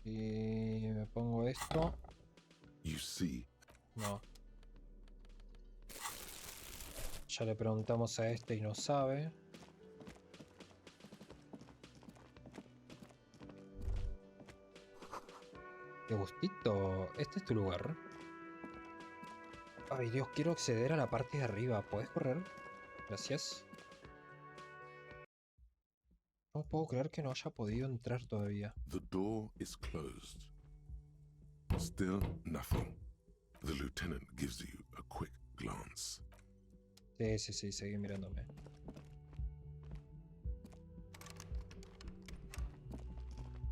A: Y me pongo esto.
C: you see.
A: No. Ya le preguntamos a este y no sabe. Qué gustito. Este es tu lugar. Ay Dios, quiero acceder a la parte de arriba. ¿Puedes correr? Gracias. No puedo creer que no haya podido entrar todavía.
C: The door is closed. Still nothing. The lieutenant gives you a quick glance.
A: Sí, seguí mirándome.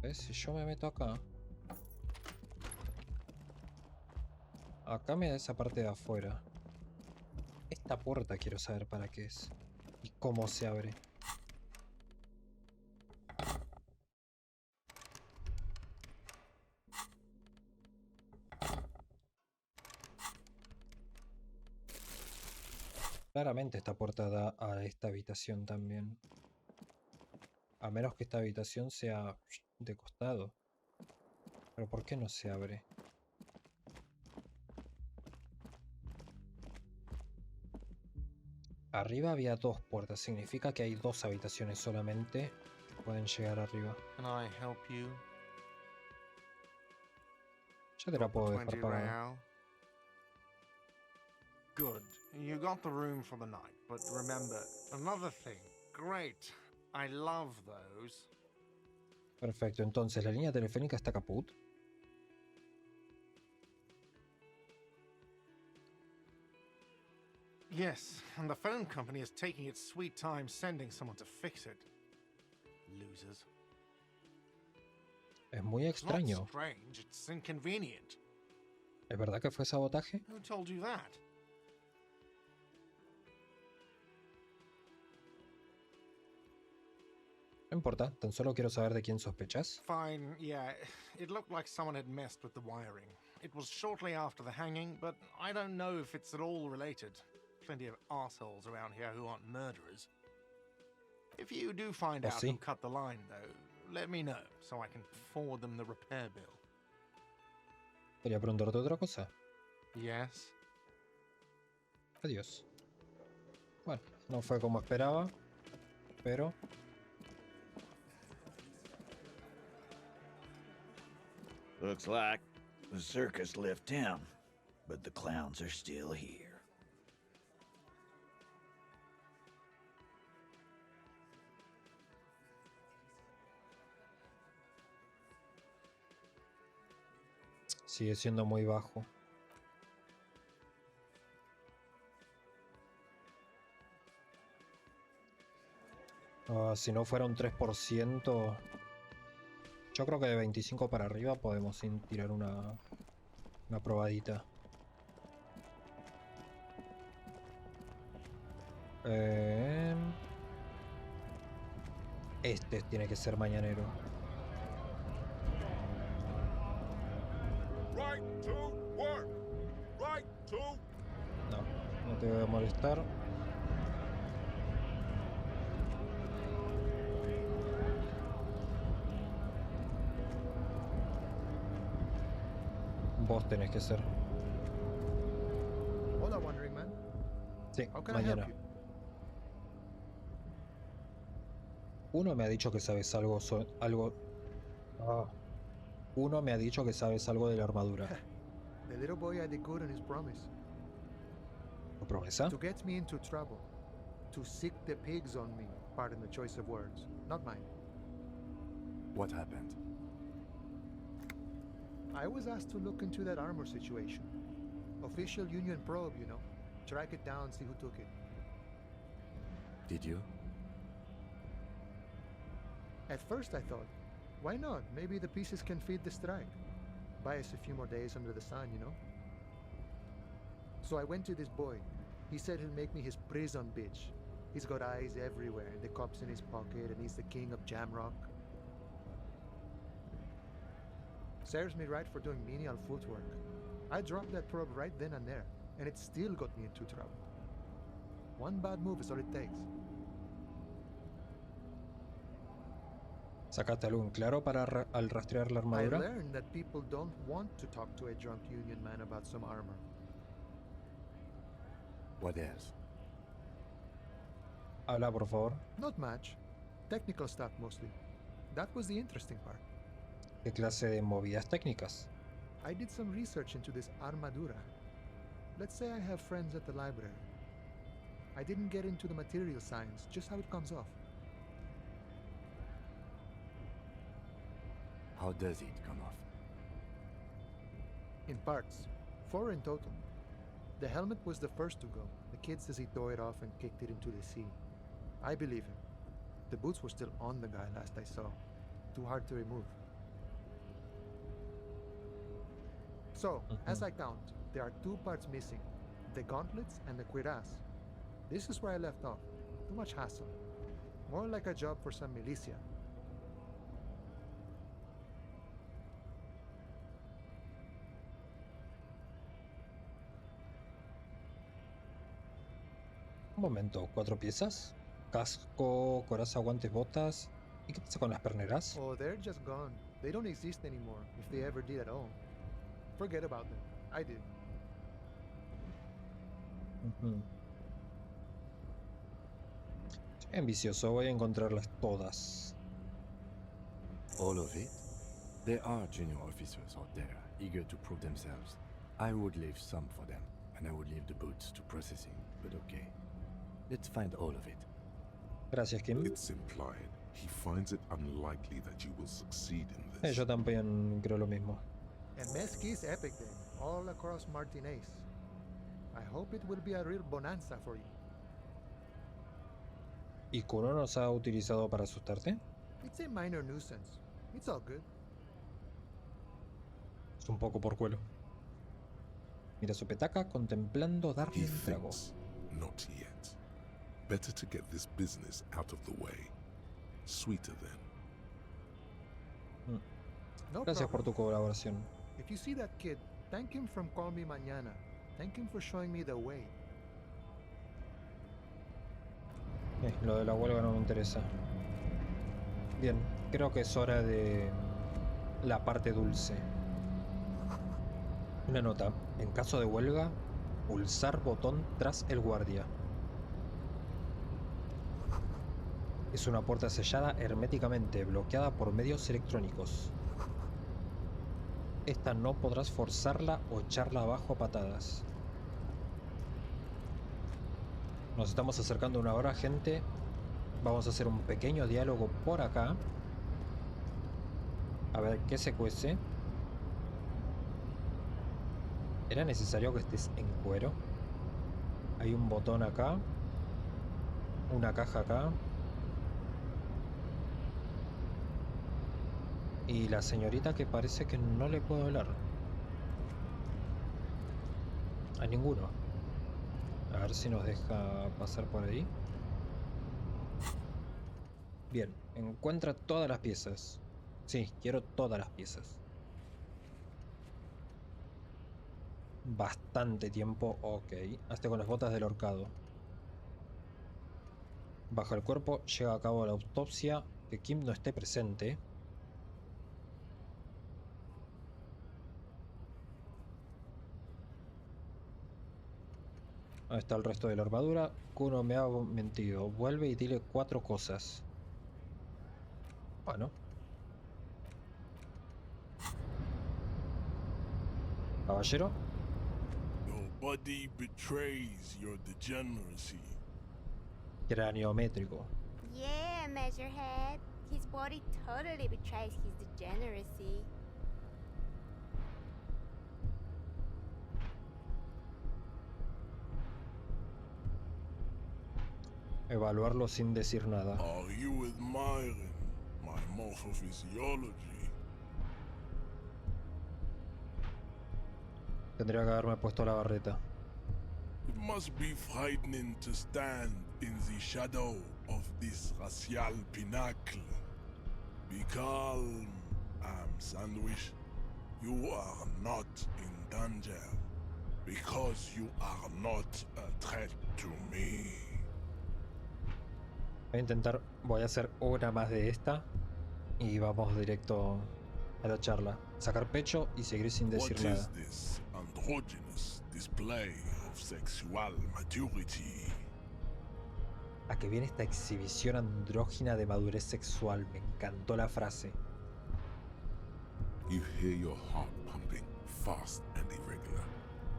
A: ¿Ves? Si yo me meto acá. Acá me da esa parte de afuera. Esta puerta quiero saber para qué es. Y cómo se abre. Claramente esta puerta da a esta habitación también. A menos que esta habitación sea de costado. Pero ¿por qué no se abre? Arriba había dos puertas. Significa que hay dos habitaciones solamente que pueden llegar arriba.
L: Can I help you?
A: Ya te la puedo dejar
L: 20
A: pagada.
L: real. Good. You got the room for the night, but remember, another thing. Great. I love those.
A: Perfecto, entonces la línea telefónica está caput.
L: Yes, and the phone company is taking its sweet time sending someone to fix it. Losers.
A: Es muy
L: It's not
A: extraño.
L: strange, it's inconvenient.
A: ¿Es verdad que fue sabotaje?
L: Who told you that?
A: No importa, tan solo quiero saber de quién sospechas.
L: Fine, yeah. It looked like someone had messed with the wiring. It was shortly after the hanging, but I don't know if it's at all related. Plenty of assholes around here who aren't murderers. If you do find
A: Oh,
L: out
A: sí.
L: who cut the line, though, let me know so I can forward them the repair bill.
A: Quería preguntarte otra cosa.
L: Yes?
A: Adiós. Bueno, no fue como esperaba, pero...
M: Looks like the circus left town, but the clowns are still here.
A: Sigue siendo muy bajo. Si no fuera un 3%, yo creo que de 25 para arriba podemos tirar una probadita. Este tiene que ser mañanero.
J: Right to work. Right to.
A: No, no te voy a molestar. Vos tenés que ser.
L: Hola, Wandering Man.
A: Sí,
L: How can I help
A: mañana.
L: you?
A: Uno me ha dicho que sabes algo Ah. Uno me ha dicho que sabes algo de la armadura.
N: The little boy had a good on his promise.
A: ¿Tu promesa?
N: To get me into trouble. To sick the pigs on me. Pardon the choice of words. Not mine.
E: What happened?
N: I was asked to look into that armor situation. Official Union probe, you know. Track it down, see who took it.
E: Did you?
N: At first I thought, why not? Maybe the pieces can feed the strike. Buy us a few more days under the sun, you know? So I went to this boy. He said he'll make me his prison bitch. He's got eyes everywhere, and the cop's in his pocket, and he's the king of Jamrock. Serves me right for doing menial footwork. I dropped that probe right then and there, and it still got me into trouble. One bad move is all it takes.
A: ¿Sacaste algo en claro para al rastrear la
N: I
A: armadura?
N: learned that people don't want to talk to a drunk Union man about some armor.
E: What else?
A: Habla, por favor.
N: Not much. Technical stuff mostly. That was the interesting part.
A: ¿Qué clase de movidas técnicas?
N: I did some research into this armadura. Let's say I have friends at the library. I didn't get into the material science, just how it comes off.
E: How does it come off?
N: In parts. 4 in total. The helmet was the first to go. The kid says he tore it off and kicked it into the sea. I believe him. The boots were still on the guy last I saw. Too hard to remove. So, as I count, there are 2 parts missing. The gauntlets and the cuirass. This is where I left off. Too much hassle. More like a job for some militia.
A: Un momento, ¿4 piezas? Casco, coraza, guantes, botas. ¿Y qué pasa con las perneras?
N: Oh, they're just gone. They don't exist anymore, if they ever did at all. Forget about them. I did.
A: Ambicioso, voy a encontrarlas todas.
E: All of it? There are junior officers out there, eager to prove themselves. I would leave some for them, and I would leave the boots to processing, but okay. Let's find all of it.
A: Gracias, Kim.
C: It's implied he finds it unlikely that you will succeed in this.
A: Yo también creo lo mismo.
N: And Mesqui's epic then, all across Martinez. I hope it will be a real bonanza for you.
A: ¿Y Kuno nos ha utilizado para asustarte?
N: It's a minor nuisance. It's all good.
A: Es un poco por cuelo. Mira su petaca contemplando darle
C: He
A: un trago.
C: thinks, not yet. Better to get this business out of the way. Sweeter then.
N: No
A: Gracias por
N: problem.
A: tu colaboración.
N: If you see that kid, thank him from Call Me Mañana. Thank him for showing me the way.
A: Lo de la huelga no me interesa. Bien, creo que es hora de la parte dulce. Una nota. En caso de huelga, pulsar botón tras el guardia. Es una puerta sellada herméticamente, bloqueada por medios electrónicos. Esta no podrás forzarla o echarla abajo a patadas. Nos estamos acercando a una hora, gente. Vamos a hacer un pequeño diálogo por acá. A ver qué se cuece. ¿Era necesario que estés en cuero? Hay un botón acá. Una caja acá. Y la señorita que parece que no le puedo hablar. A ninguno. A ver si nos deja pasar por ahí. Bien, encuentra todas las piezas. Sí, quiero todas las piezas. Bastante tiempo, ok. Hazte con las botas del horcado. Baja el cuerpo, lleva a cabo la autopsia. Que Kim no esté presente. Ahí está el resto de la armadura. Kuno me ha mentido. Vuelve y dile 4 cosas. Bueno. Caballero.
K: Your body betrays your degeneracy.
A: Craniométrico.
D: Yeah, Measurehead. His body totally betrays his degeneracy.
A: Evaluarlo sin decir nada.
K: Are you admiring my morphophysiology?
A: Tendría que haberme puesto la barreta.
K: It must be frightening to stand in the shadow of this racial pinnacle. Be calm, Sandwich. You are not in danger because you are not a threat to me.
A: Voy a hacer una más de esta y vamos directo a la charla. Sacar pecho y seguir sin decir nada.
K: What is this androgynous display of sexual maturity?
A: ¿A qué viene esta exhibición andrógina de madurez sexual? Me encantó la frase.
C: You hear your heart pumping fast and irregular.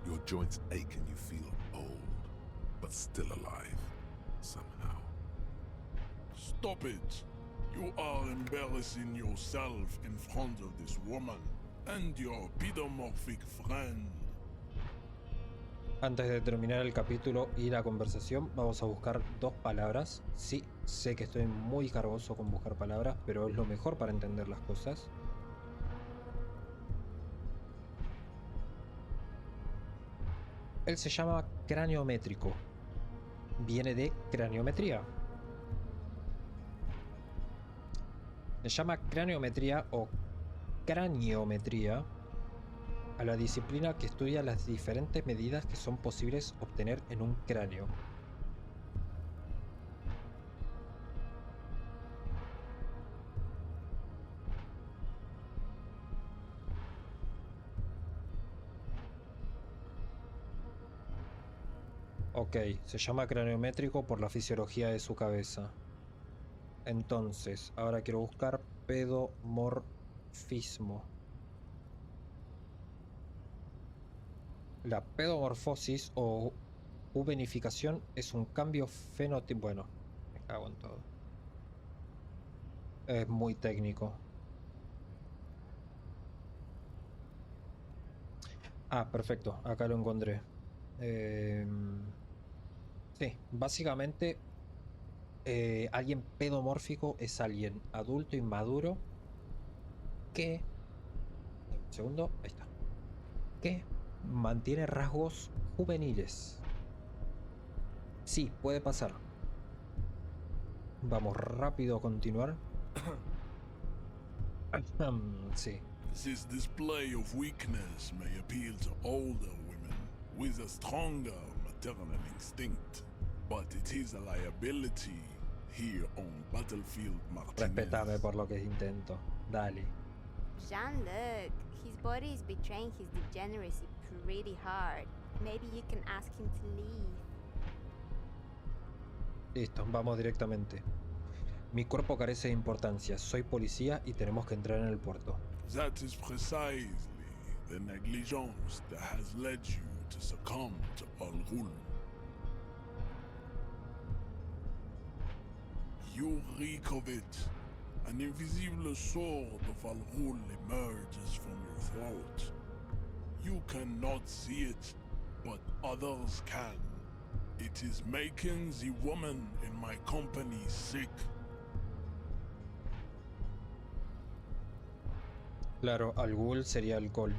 C: Your joints ache and you feel old, but still alive, somehow.
K: Stop it! You are embarrassing yourself in front of this woman and your pedomorphic friend.
A: Antes de terminar el capítulo y la conversación, vamos a buscar dos palabras. Sí, sé que estoy muy cargoso con buscar palabras, pero es lo mejor para entender las cosas. Él se llama craniométrico. Viene de craniometría. Se llama craniometría o craniometría a la disciplina que estudia las diferentes medidas que son posibles obtener en un cráneo. Ok, se llama craniométrico por la fisiología de su cabeza. Entonces, ahora quiero buscar pedomorfismo. La pedomorfosis o juvenificación es un cambio fenotípico. Bueno, me cago en todo. Es muy técnico. Ah, perfecto, acá lo encontré. Sí, básicamente alguien pedomórfico es alguien adulto inmaduro que... Un segundo, ahí está. Que mantiene rasgos juveniles. Sí, puede pasar. Vamos rápido a continuar. Sí.
K: This display of weakness may appeal to older women with a stronger maternal instinct, but it is a liability here on Battlefield Martinez.
A: Respetame por lo que intento. Dale.
D: Jean-Luc, his body is betraying his degeneracy pretty hard. Maybe you can ask him to leave.
A: Listo, vamos directamente. Mi cuerpo carece de importancia. Soy policía y tenemos que entrar en el puerto.
K: That is precisely the negligence that has led you to succumb to Al-Ghul. You reek of it. An invisible sword of Al-Ghul emerges from your throat. You cannot see it, but others can. It is making the woman in my company sick.
A: Claro, Al-Ghul sería alcohol.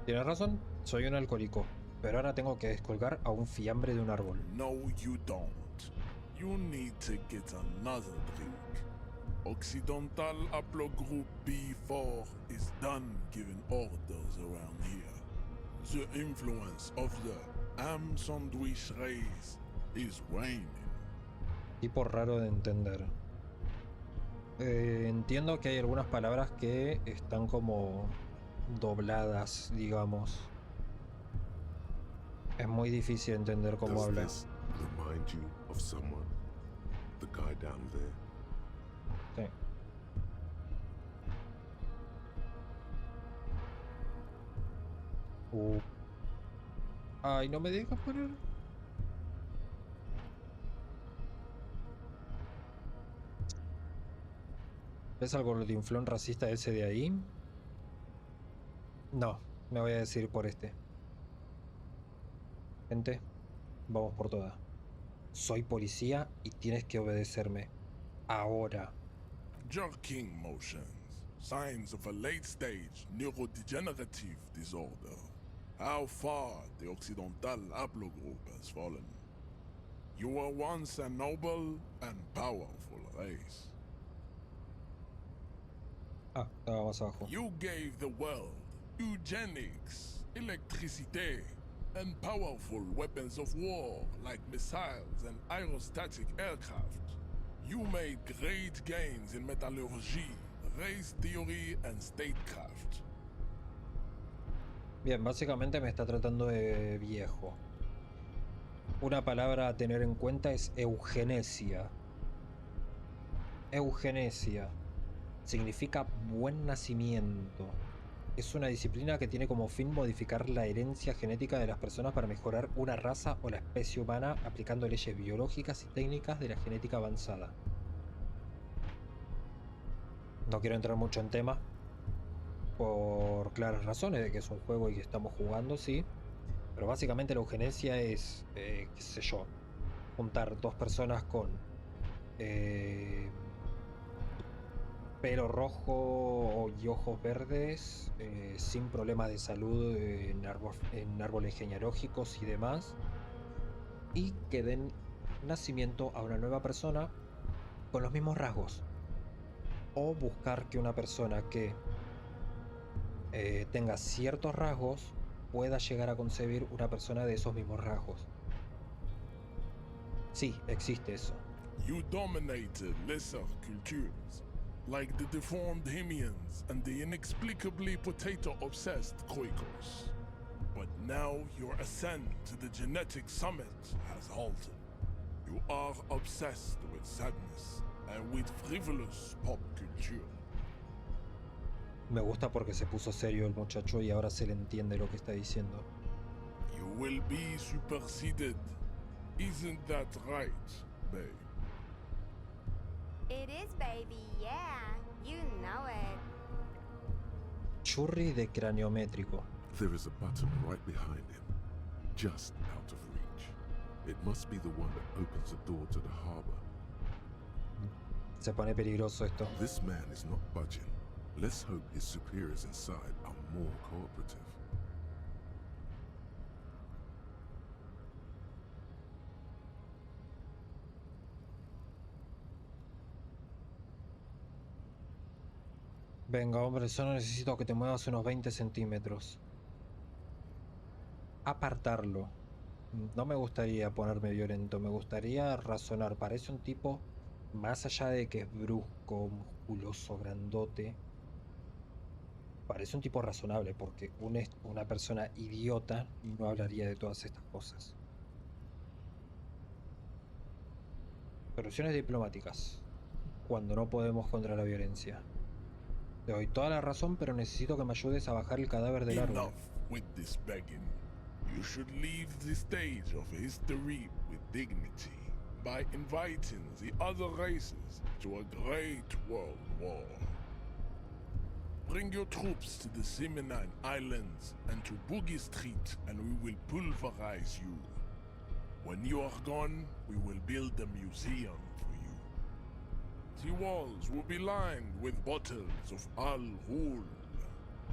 A: Tienes razón, soy un alcohólico, pero ahora tengo que descolgar a un fiambre de un árbol.
K: No, you don't. You need to get another drink. Occidental Haplogroup B4 is done giving orders around here. The influence of the ham sandwich race is waning.
A: Tipo raro de entender. Entiendo que hay algunas palabras que están como dobladas, digamos. Es muy difícil entender cómo habla.
C: Does this remind you of someone? The guy down there?
A: Sí. Ay, no me deja poner. ¿Ves algo de inflón racista ese de ahí? No, me voy a decir por este. Gente, vamos por todas. Soy policía y tienes que obedecerme. Ahora.
K: Jerking motions. Signs of a late-stage neurodegenerative disorder. How far the Occidental haplogroup has fallen. You were once a noble and powerful race.
A: Ah, estaba más abajo.
K: You gave the world eugenics, electricity, and powerful weapons of war like missiles and aerostatic aircraft. You made great gains in metallurgy, race theory, and statecraft.
A: Bien, básicamente me está tratando de viejo. Una palabra a tener en cuenta es eugenesia. Eugenesia significa buen nacimiento. Es una disciplina que tiene como fin modificar la herencia genética de las personas para mejorar una raza o la especie humana aplicando leyes biológicas y técnicas de la genética avanzada. No quiero entrar mucho en tema, por claras razones de que es un juego y que estamos jugando, sí. Pero básicamente la eugenesia es, qué sé yo, juntar dos personas con pelo rojo y ojos verdes, sin problemas de salud en árboles genealógicos y demás, y que den nacimiento a una nueva persona con los mismos rasgos. O buscar que una persona que tenga ciertos rasgos pueda llegar a concebir una persona de esos mismos rasgos. Sí, existe eso.
K: You dominated lesser cultures, like the deformed Hemians and the inexplicably potato-obsessed Quakers. But now your ascent to the genetic summit has halted. You are obsessed with sadness and with frivolous pop culture.
A: Me gusta porque se puso serio el muchacho y ahora se le entiende lo que está diciendo.
K: You will be superseded. Isn't that right, babe?
D: It is, baby, yeah. You know it.
A: Churri de craniométrico.
C: There is a button right behind him, just out of reach. It must be the one that opens the door to the harbor.
A: Se pone peligroso esto.
C: This man is not budging. Let's hope his superiors inside are more cooperative.
A: Venga, hombre, solo necesito que te muevas unos 20 centímetros. Apartarlo. No me gustaría ponerme violento, me gustaría razonar. Parece un tipo, más allá de que es brusco, musculoso, grandote, parece un tipo razonable, porque una persona idiota no hablaría de todas estas cosas. Soluciones diplomáticas. Cuando no podemos contra la violencia. Te doy toda la razón, pero necesito que me ayudes a bajar el cadáver del árbol.
K: Enough with this begging. You should leave the stage of history with dignity by inviting the other races to a great world war. Bring your troops to the Seminine Islands and to Boogie Street, and we will pulverize you. When you are gone, we will build a museum for you. The walls will be lined with bottles of Al Ghul,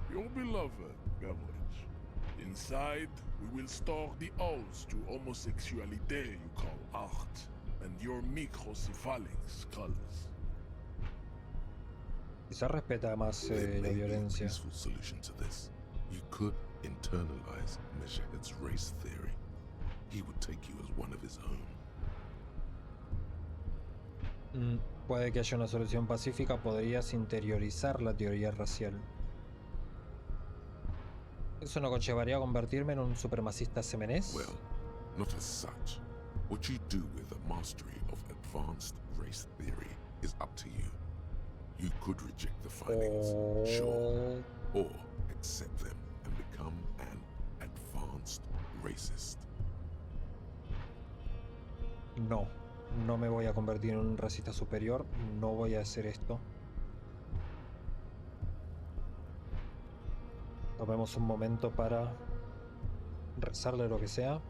K: your beloved beverage. Inside, we will store the odes to homosexuality you call art, and your microcephalic skulls.
A: Quizás respeta más la violencia.
C: Peaceful solution to this. You could internalize Meshahed's race theory. He would take you as one of his own.
A: Puede que haya una solución pacífica. Podrías interiorizar la teoría racial. ¿Eso no conllevaría a convertirme en un supremacista semenés?
C: Well, not as such. What you do with the mastery of advanced race theory is up to you. You could reject the findings, sure, or accept them and become an racist.
A: No, no me voy a convertir en un racista superior, no voy a hacer esto. Tomemos un momento para rezarle lo que sea.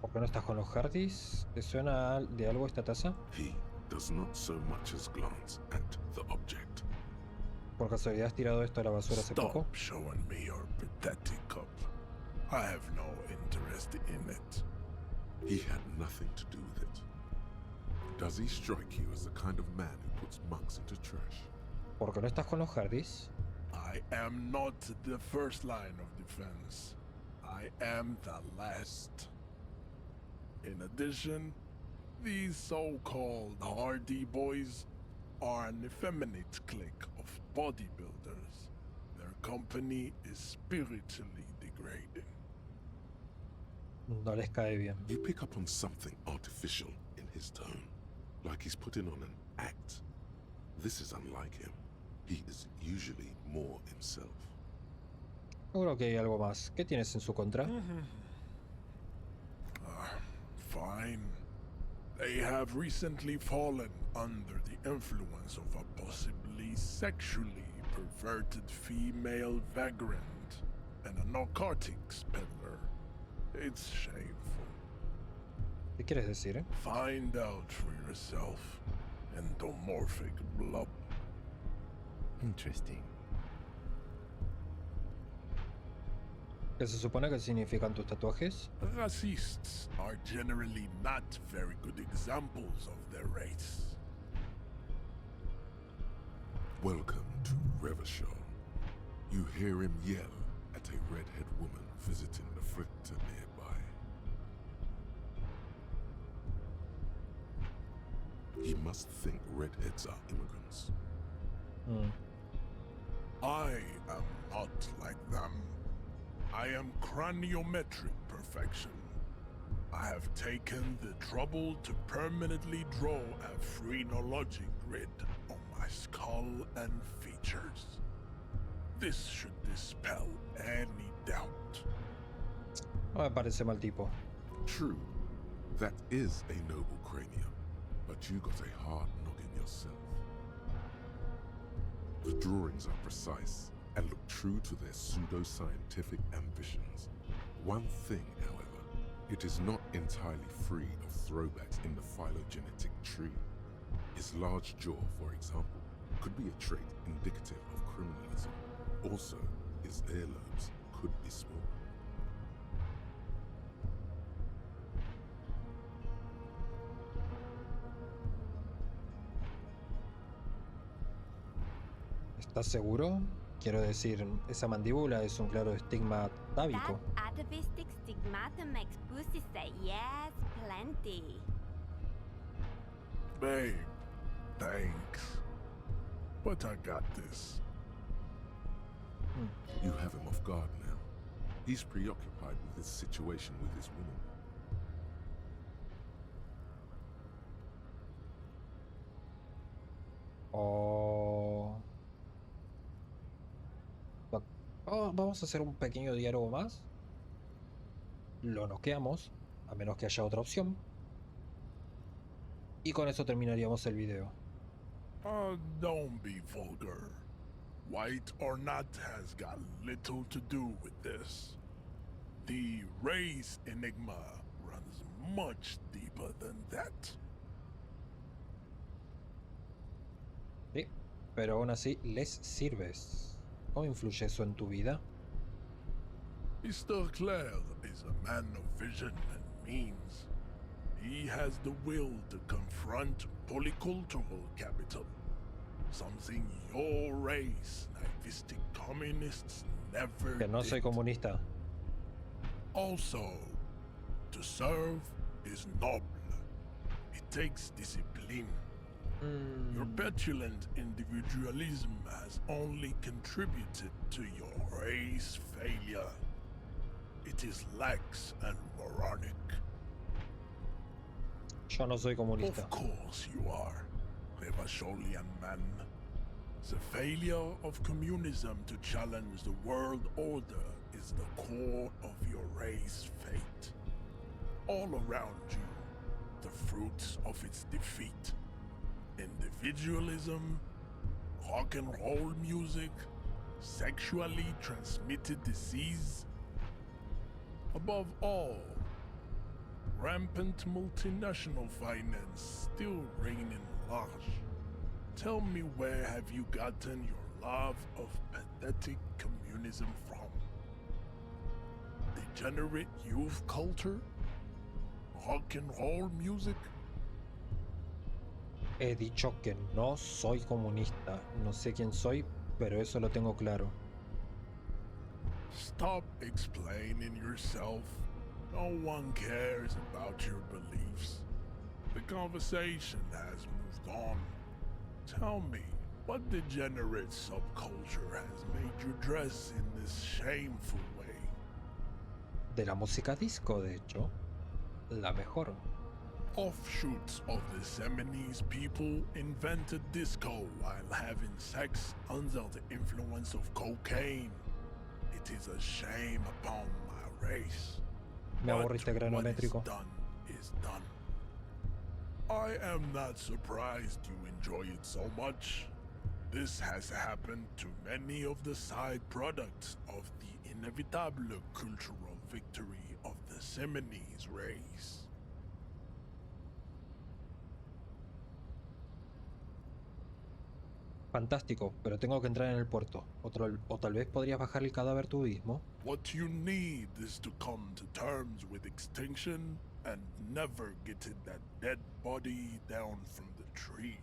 A: ¿Por qué no estás con los Hardys? ¿Te suena de algo esta taza?
C: He does not so much as glance at the object.
A: ¿Por casualidad has tirado esto a la basura hace poco?
K: Stop showing me your pathetic cup. I have no interest in it.
C: He had nothing to do with it. Does he strike you as the kind of man who puts mugs into trash?
A: ¿Por qué no estás con los Hardys?
K: I am not the first line of defense. I am the last. In addition, these so-called Hardy boys are an effeminate clique of bodybuilders. Their company is spiritually degrading.
A: No les cae bien.
C: You pick up on something artificial in his tone, like he's putting on an act. This is unlike him. He is usually more himself.
A: Seguro que hay algo más. ¿Qué tienes en su contra?
K: Fine. They have recently fallen under the influence of a possibly sexually perverted female vagrant and a narcotics peddler. It's shameful.
A: ¿Qué quieres decir?
K: Find out for yourself. Endomorphic blob.
E: Interesting.
A: ¿Qué se supone que significan tus tatuajes?
K: Racists are generally not very good examples of their race.
C: Welcome to Revachol. You hear him yell at a redhead woman visiting the fritter nearby. He must think redheads are immigrants.
K: I am not like them. I am craniometric perfection. I have taken the trouble to permanently draw a phrenologic grid on my skull and features. This should dispel any doubt.
A: No me parece mal tipo.
C: True, that is a noble cranium, but you got a hard noggin yourself. The drawings are precise and look true to their pseudo-scientific ambitions. One thing, however, it is not entirely free of throwbacks in the phylogenetic tree. His large jaw, for example, could be a trait indicative of criminalism. Also, his earlobes could be small.
A: ¿Estás seguro? Quiero decir, esa mandíbula es un claro estigma tábico.
D: That atavistic stigmata makes pussy say yes, plenty.
K: Babe, thanks. But I got this.
C: You have him off guard now. He's preoccupied with his situation with his woman.
A: Vamos a hacer un pequeño diálogo más. Lo noqueamos, a menos que haya otra opción. Y con eso terminaríamos el video.
K: Don't be vulgar. White or not has got little to do with this. The race enigma runs much deeper than that.
A: Sí, pero aún así les sirves. ¿Cómo influye eso en tu vida?
K: Mr. Clare is a man of vision and means. He has the will to confront polycultural capital. Something your race, naivistic communists, never
A: Que no soy
K: did.
A: comunista.
K: Also, to serve is noble. It takes discipline. Your petulant individualism has only contributed to your race failure. It is lax and moronic.
A: Yo no soy comunista.
K: Of course you are. Evangelion man. The failure of communism to challenge the world order is the core of your race's fate. All around you, the fruits of its defeat. Individualism, rock and roll music, sexually transmitted disease. Above all, rampant multinational finance still reigning large. Tell me, where have you gotten your love of pathetic communism from? Degenerate youth culture? Rock and roll music?
A: He dicho que no soy comunista. No sé quién soy, pero eso lo tengo claro.
K: Stop explaining yourself. No one cares about your beliefs. The conversation has moved on. Tell me, what degenerate subculture has made you dress in this shameful way?
A: De la música disco, de hecho. La mejor.
K: Offshoots of the Seminoles people invented disco while having sex under the influence of cocaine. It is a shame upon my race.
A: Me aburriste, granométrico.
K: What is done. I am not surprised you enjoy it so much. This has happened to many of the side products of the inevitable cultural victory of the Seminoles race.
A: Fantástico, pero tengo que entrar en el puerto. O tal vez podrías bajar el cadáver tú mismo.
K: What you need is to come to terms with extinction and never getting that dead body down from the tree.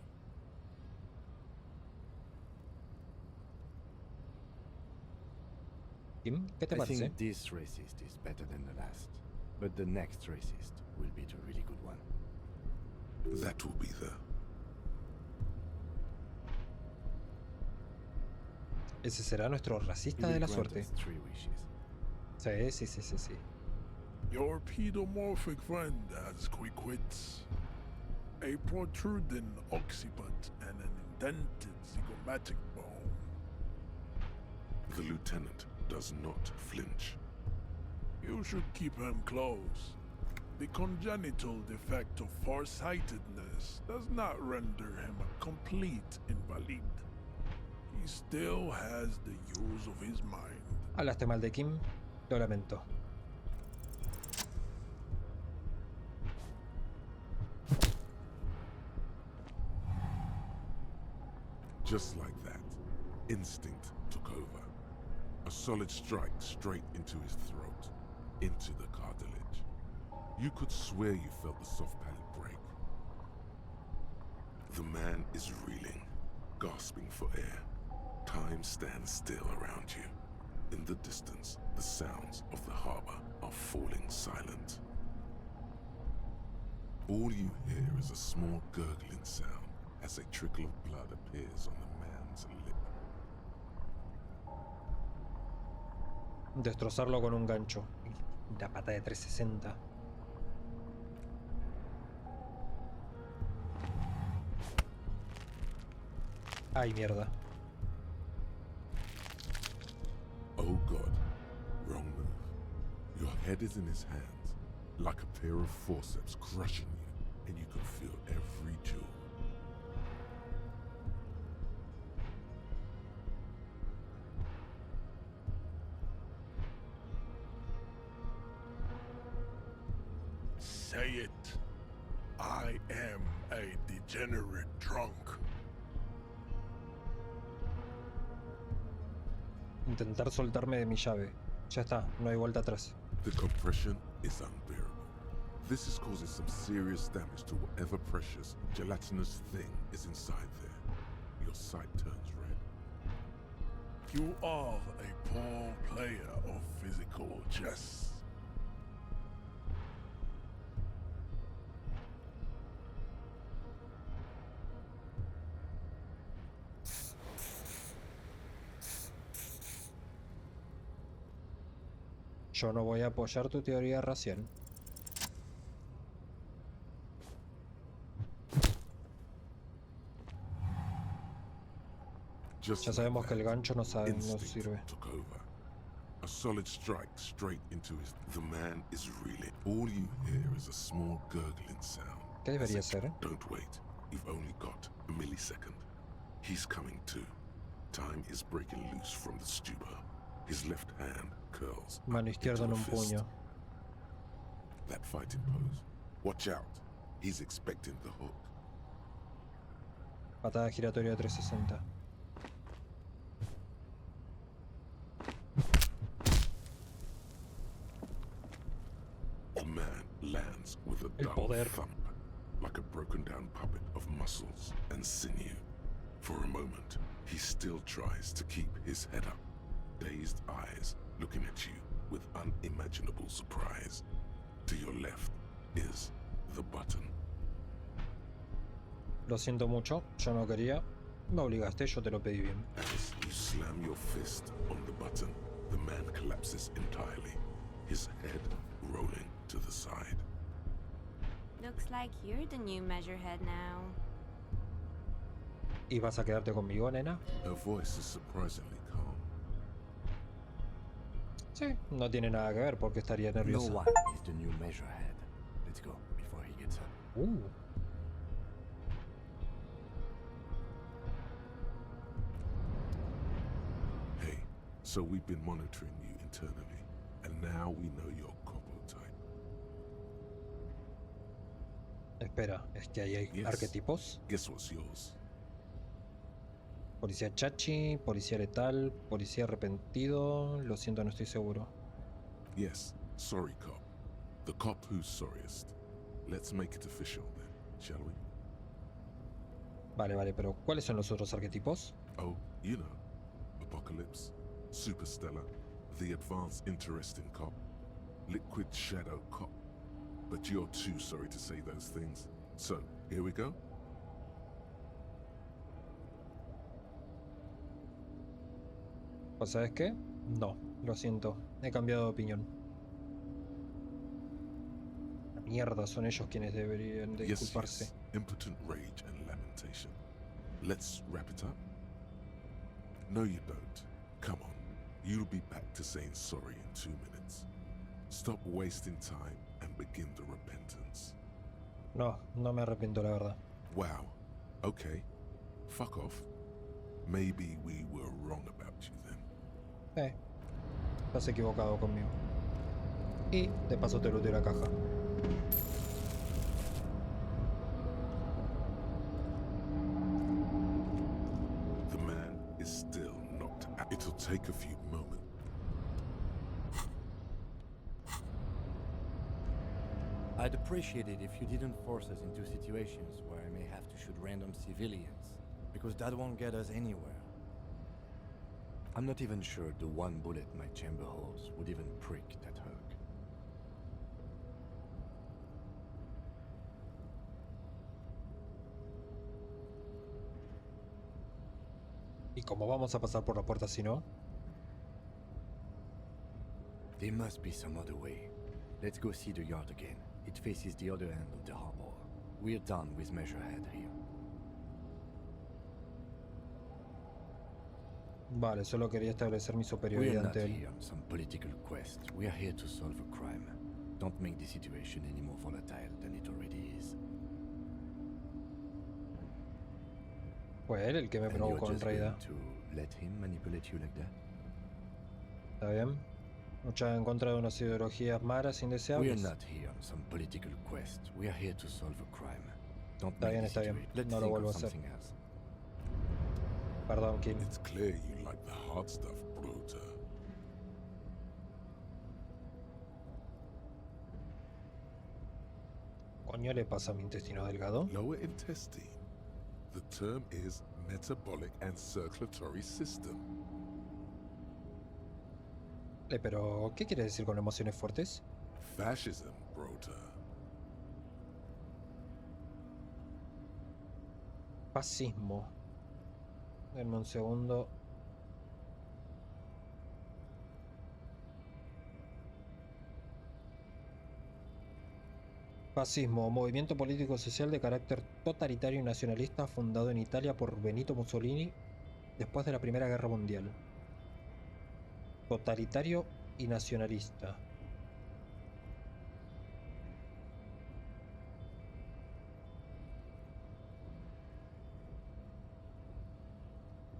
A: Kim, ¿qué te
E: I
A: parece?
E: think this racist is better than the last, but the next racist will be the really good one.
C: That will be the...
A: Ese será nuestro racista de la suerte. Sí.
K: Your pedomorphic friend has quick wits, a protruding occiput, and an indented zygomatic bone.
C: The lieutenant does not flinch.
K: You should keep him close. The congenital defect of farsightedness does not render him a complete invalid. He still has the use of his mind.
A: Hablaste mal de Kim, lo lamento.
C: Just like that, instinct took over. A solid strike straight into his throat, into the cartilage. You could swear you felt the soft palate break. The man is reeling, gasping for air. Time stands still around you. In the distance, the sounds of the harbor are falling silent. All you hear is a small gurgling sound as a trickle of blood appears on the man's lip.
A: Destrozarlo con un gancho. La pata de 360. Ay, mierda.
C: Oh God, wrong move. Your head is in his hands, like a pair of forceps crushing you, and you can feel every jewel.
K: Say it. I am a degenerate drunk.
A: Intentar soltarme de mi llave. Ya está, no hay vuelta atrás.
C: The compression is unbearable. This is causing some serious damage to whatever precious, gelatinous thing is inside there. Your sight turns red.
K: You are a poor player of physical chess.
A: Yo no voy a apoyar tu teoría racial.
C: Just
A: Ya sabemos
C: like
A: que el
C: that,
A: gancho nos
C: instinct
A: sirve.
C: took over. A solid strike straight into his... The man is reeling. All you hear is a small gurgling sound.
A: ¿Qué debería ser?
C: Don't wait. You've only got a millisecond. He's coming to. Time is breaking loose from the stupor. His left hand curls
A: Mano izquierda en
C: into a
A: un
C: fist.
A: puño.
C: That fighting pose. Watch out. He's expecting the hook.
A: Patada giratoria de 360.
C: The man lands with a
A: El
C: dull
A: poder.
C: thump, like a broken down puppet of muscles and sinew. For a moment, he still tries to keep his head up, dazed eyes looking at you with unimaginable surprise. To your left is the button.
A: Lo siento mucho, yo no quería. Me obligaste, yo te lo pedí bien.
C: As you slam your fist on the button, the man collapses entirely, his head rolling to the side.
D: Looks like you're the new measurehead now.
A: ¿Y vas a quedarte conmigo, nena?
C: Her voice is surprisingly calm.
A: Sí, no tiene nada que ver porque estaría
E: No
A: nerviosa.
E: one is the new measurehead. Let's go before he gets up.
C: Hey, so we've been monitoring you internally, and now we know your copo type.
A: Espera, ¿es que ahí hay
C: Yes.
A: arquetipos?
C: Guess what's yours?
A: Policía chachi, policía letal, policía arrepentido. Lo siento, no estoy seguro.
C: Yes, sorry cop. The cop who's sorriest. Let's make it official then, shall we?
A: Vale, vale, pero ¿cuáles son los otros arquetipos?
C: Oh, you know. Apocalypse, Superstellar, the advanced interesting cop, liquid shadow cop. But you're too sorry to say those things. So, here we go?
A: ¿O sabes qué? No, lo siento. He cambiado de opinión. La mierda, son ellos quienes deberían de disculparse.
C: Impotent rage and lamentation. Let's wrap it up? No, you don't. Come on. You'll be back to saying sorry in 2 minutes. Stop wasting time and begin the repentance.
A: No, no me arrepiento, la verdad.
C: Wow. Okay. Fuck off. Maybe we were wrong about you then.
A: Estás equivocado conmigo. Y de paso te looté la caja.
C: The man is still not out. It'll take a few moments.
E: I'd appreciate it if you didn't force us into situations where I may have to shoot random civilians, because that won't get us anywhere. I'm not even sure the one bullet my chamber holds would even prick that hook.
A: ¿Y cómo vamos a pasar por la puerta si no?
E: There must be some other way. Let's go see the yard again. It faces the other end of the harbor. We're done with Measurehead here.
A: Vale, solo quería establecer mi
E: We're
A: superioridad
E: not
A: ante él.
E: here on some political quest. We are here to solve a crime. Don't make the situation any more volatile than it already is.
A: Fue él el que me
E: And you're
A: provocó en
E: just going
A: realidad.
E: to let him manipulate you like that?
A: ¿Está bien? Luchar en contra de unas ideologías malas
E: We're
A: indeseables.
E: not here on some political quest. We are here to solve a crime. Don't
A: Está
E: make
A: bien,
E: the
A: está bien.
E: situation. Let's
A: No lo
E: think
A: vuelvo a
E: of
A: hacer.
E: something else.
A: Perdón, Kim.
C: It's clear you like the hard stuff, Puerto.
A: ¿Coño le pasa a mi intestino delgado?
C: Lower intestine. The term is metabolic and circulatory system.
A: Pero, ¿qué quiere decir con emociones fuertes?
C: Fascism, Brota.
A: Fascismo. Denme un segundo. Fascismo, movimiento político social de carácter totalitario y nacionalista fundado en Italia por Benito Mussolini después de la Primera Guerra Mundial. Totalitario y nacionalista.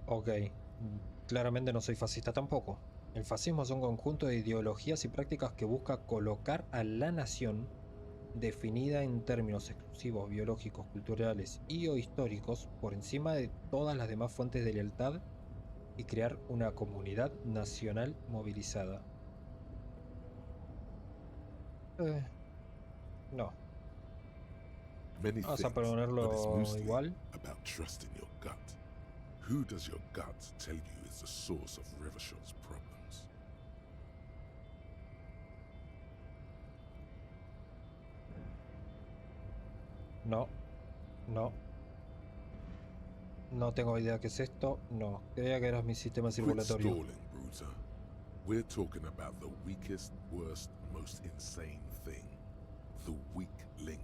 A: Ok, claramente no soy fascista tampoco. El fascismo es un conjunto de ideologías y prácticas que busca colocar a la nación, definida en términos exclusivos, biológicos, culturales y o históricos, por encima de todas las demás fuentes de lealtad y crear una comunidad nacional movilizada. No.
C: Many
A: Vamos a
C: things, but it's
A: ponerlo
C: mostly
A: igual.
C: about trusting your gut. Who does your gut tell you is the source of Rivershot's problems?
A: No. No. No tengo idea qué es esto. No. Creía que era mi sistema
C: Quit
A: circulatorio.
C: stalling, Bruiser. We're talking about the weakest, worst, most insane thing. The weak link.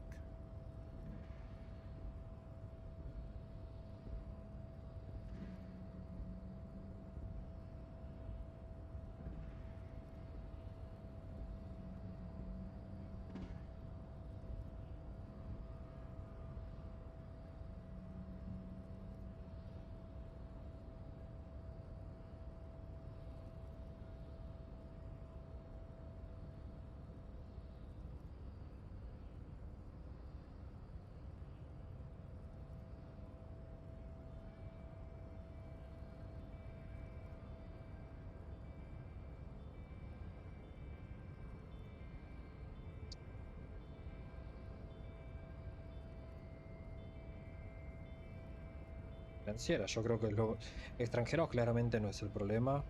A: Financiera, yo creo que los extranjeros claramente no es el problema.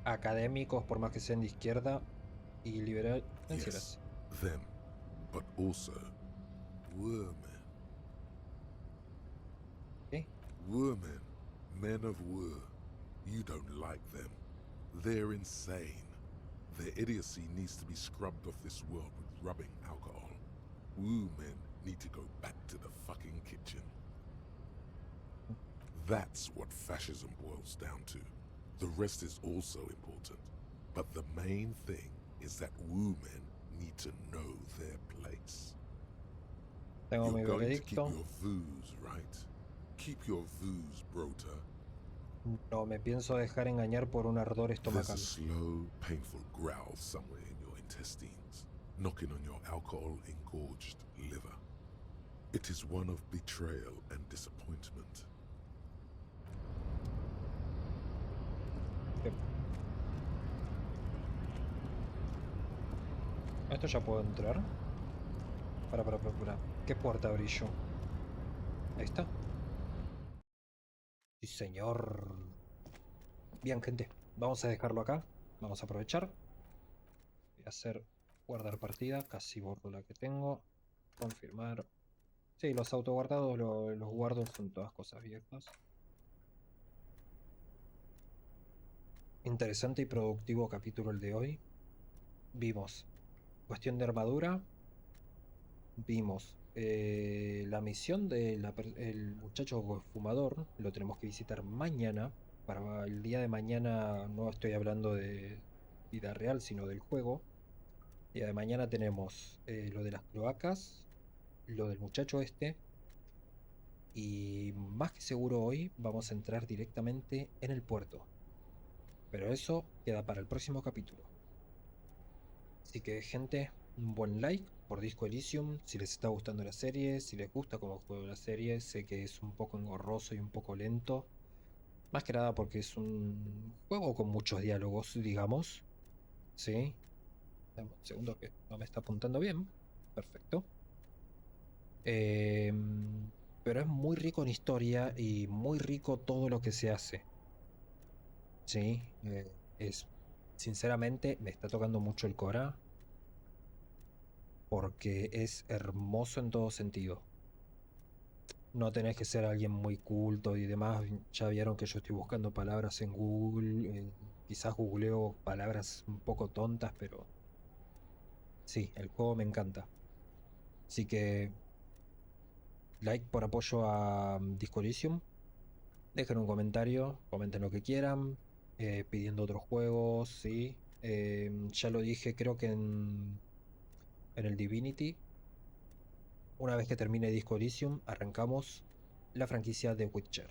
A: Académicos, por más que sean de izquierda, y liberal financieras.
C: Yes, them, but also women.
A: ¿Qué?
C: Women, men of war. You don't like them. They're insane. Their idiocy needs to be scrubbed off this world with rubbing alcohol. Women need to go back to the fucking kitchen. That's what fascism boils down to. The rest is also important. But the main thing is that women need to know their place.
A: Tengo mi
C: You're going to keep
A: veredicto.
C: your views, right? Keep your views, Brota.
A: No me pienso dejar engañar por un ardor
C: There's
A: estomacal.
C: a slow, painful growl somewhere in your intestines, knocking on your alcohol-engorged liver. It is one of betrayal and disappointment.
A: ¿Esto ya puedo entrar? Para. ¿Qué puerta abrí yo? Ahí está. Sí, señor. Bien, gente. Vamos a dejarlo acá. Vamos a aprovechar. Voy a hacer guardar partida. Casi borro la que tengo. Confirmar. Sí, los autoguardados los guardo. Son todas cosas viejas. Interesante y productivo capítulo el de hoy. Vimos cuestión de armadura. Vimos la misión del muchacho fumador. Lo tenemos que visitar mañana. Para el día de mañana no estoy hablando de vida real, sino del juego. El día de mañana tenemos lo de las cloacas, lo del muchacho este. Y más que seguro hoy vamos a entrar directamente en el puerto. Pero eso queda para el próximo capítulo. Así que, gente, un buen like por Disco Elysium si les está gustando la serie, si les gusta cómo juego la serie. Sé que es un poco engorroso y un poco lento, más que nada porque es un juego con muchos diálogos, digamos. Sí, dame un segundo que no me está apuntando bien. Perfecto. Pero es muy rico en historia y muy rico todo lo que se hace. Sí, sinceramente me está tocando mucho el Cora, porque es hermoso en todo sentido. No tenés que ser alguien muy culto y demás. Ya vieron que yo estoy buscando palabras en Google. Quizás googleo palabras un poco tontas, pero sí, el juego me encanta. Así que like por apoyo a Disco Elysium. Dejen un comentario, comenten lo que quieran, pidiendo otros juegos, ¿sí? Ya lo dije, creo que en el Divinity, una vez que termine Disco Elysium, arrancamos la franquicia de Witcher.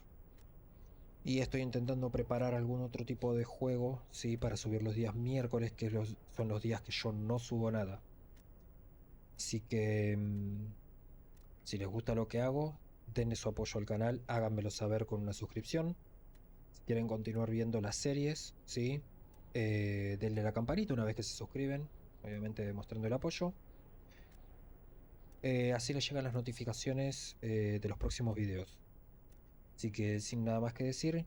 A: Y estoy intentando preparar algún otro tipo de juego, ¿sí? Para subir los días miércoles, que son los días que yo no subo nada. Así que, si les gusta lo que hago, denle su apoyo al canal, háganmelo saber con una suscripción. Si quieren continuar viendo las series, ¿sí? Denle a la campanita una vez que se suscriben, obviamente demostrando el apoyo. Así les llegan las notificaciones de los próximos videos. Así que sin nada más que decir,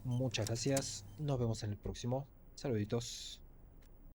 A: muchas gracias, nos vemos en el próximo. Saluditos.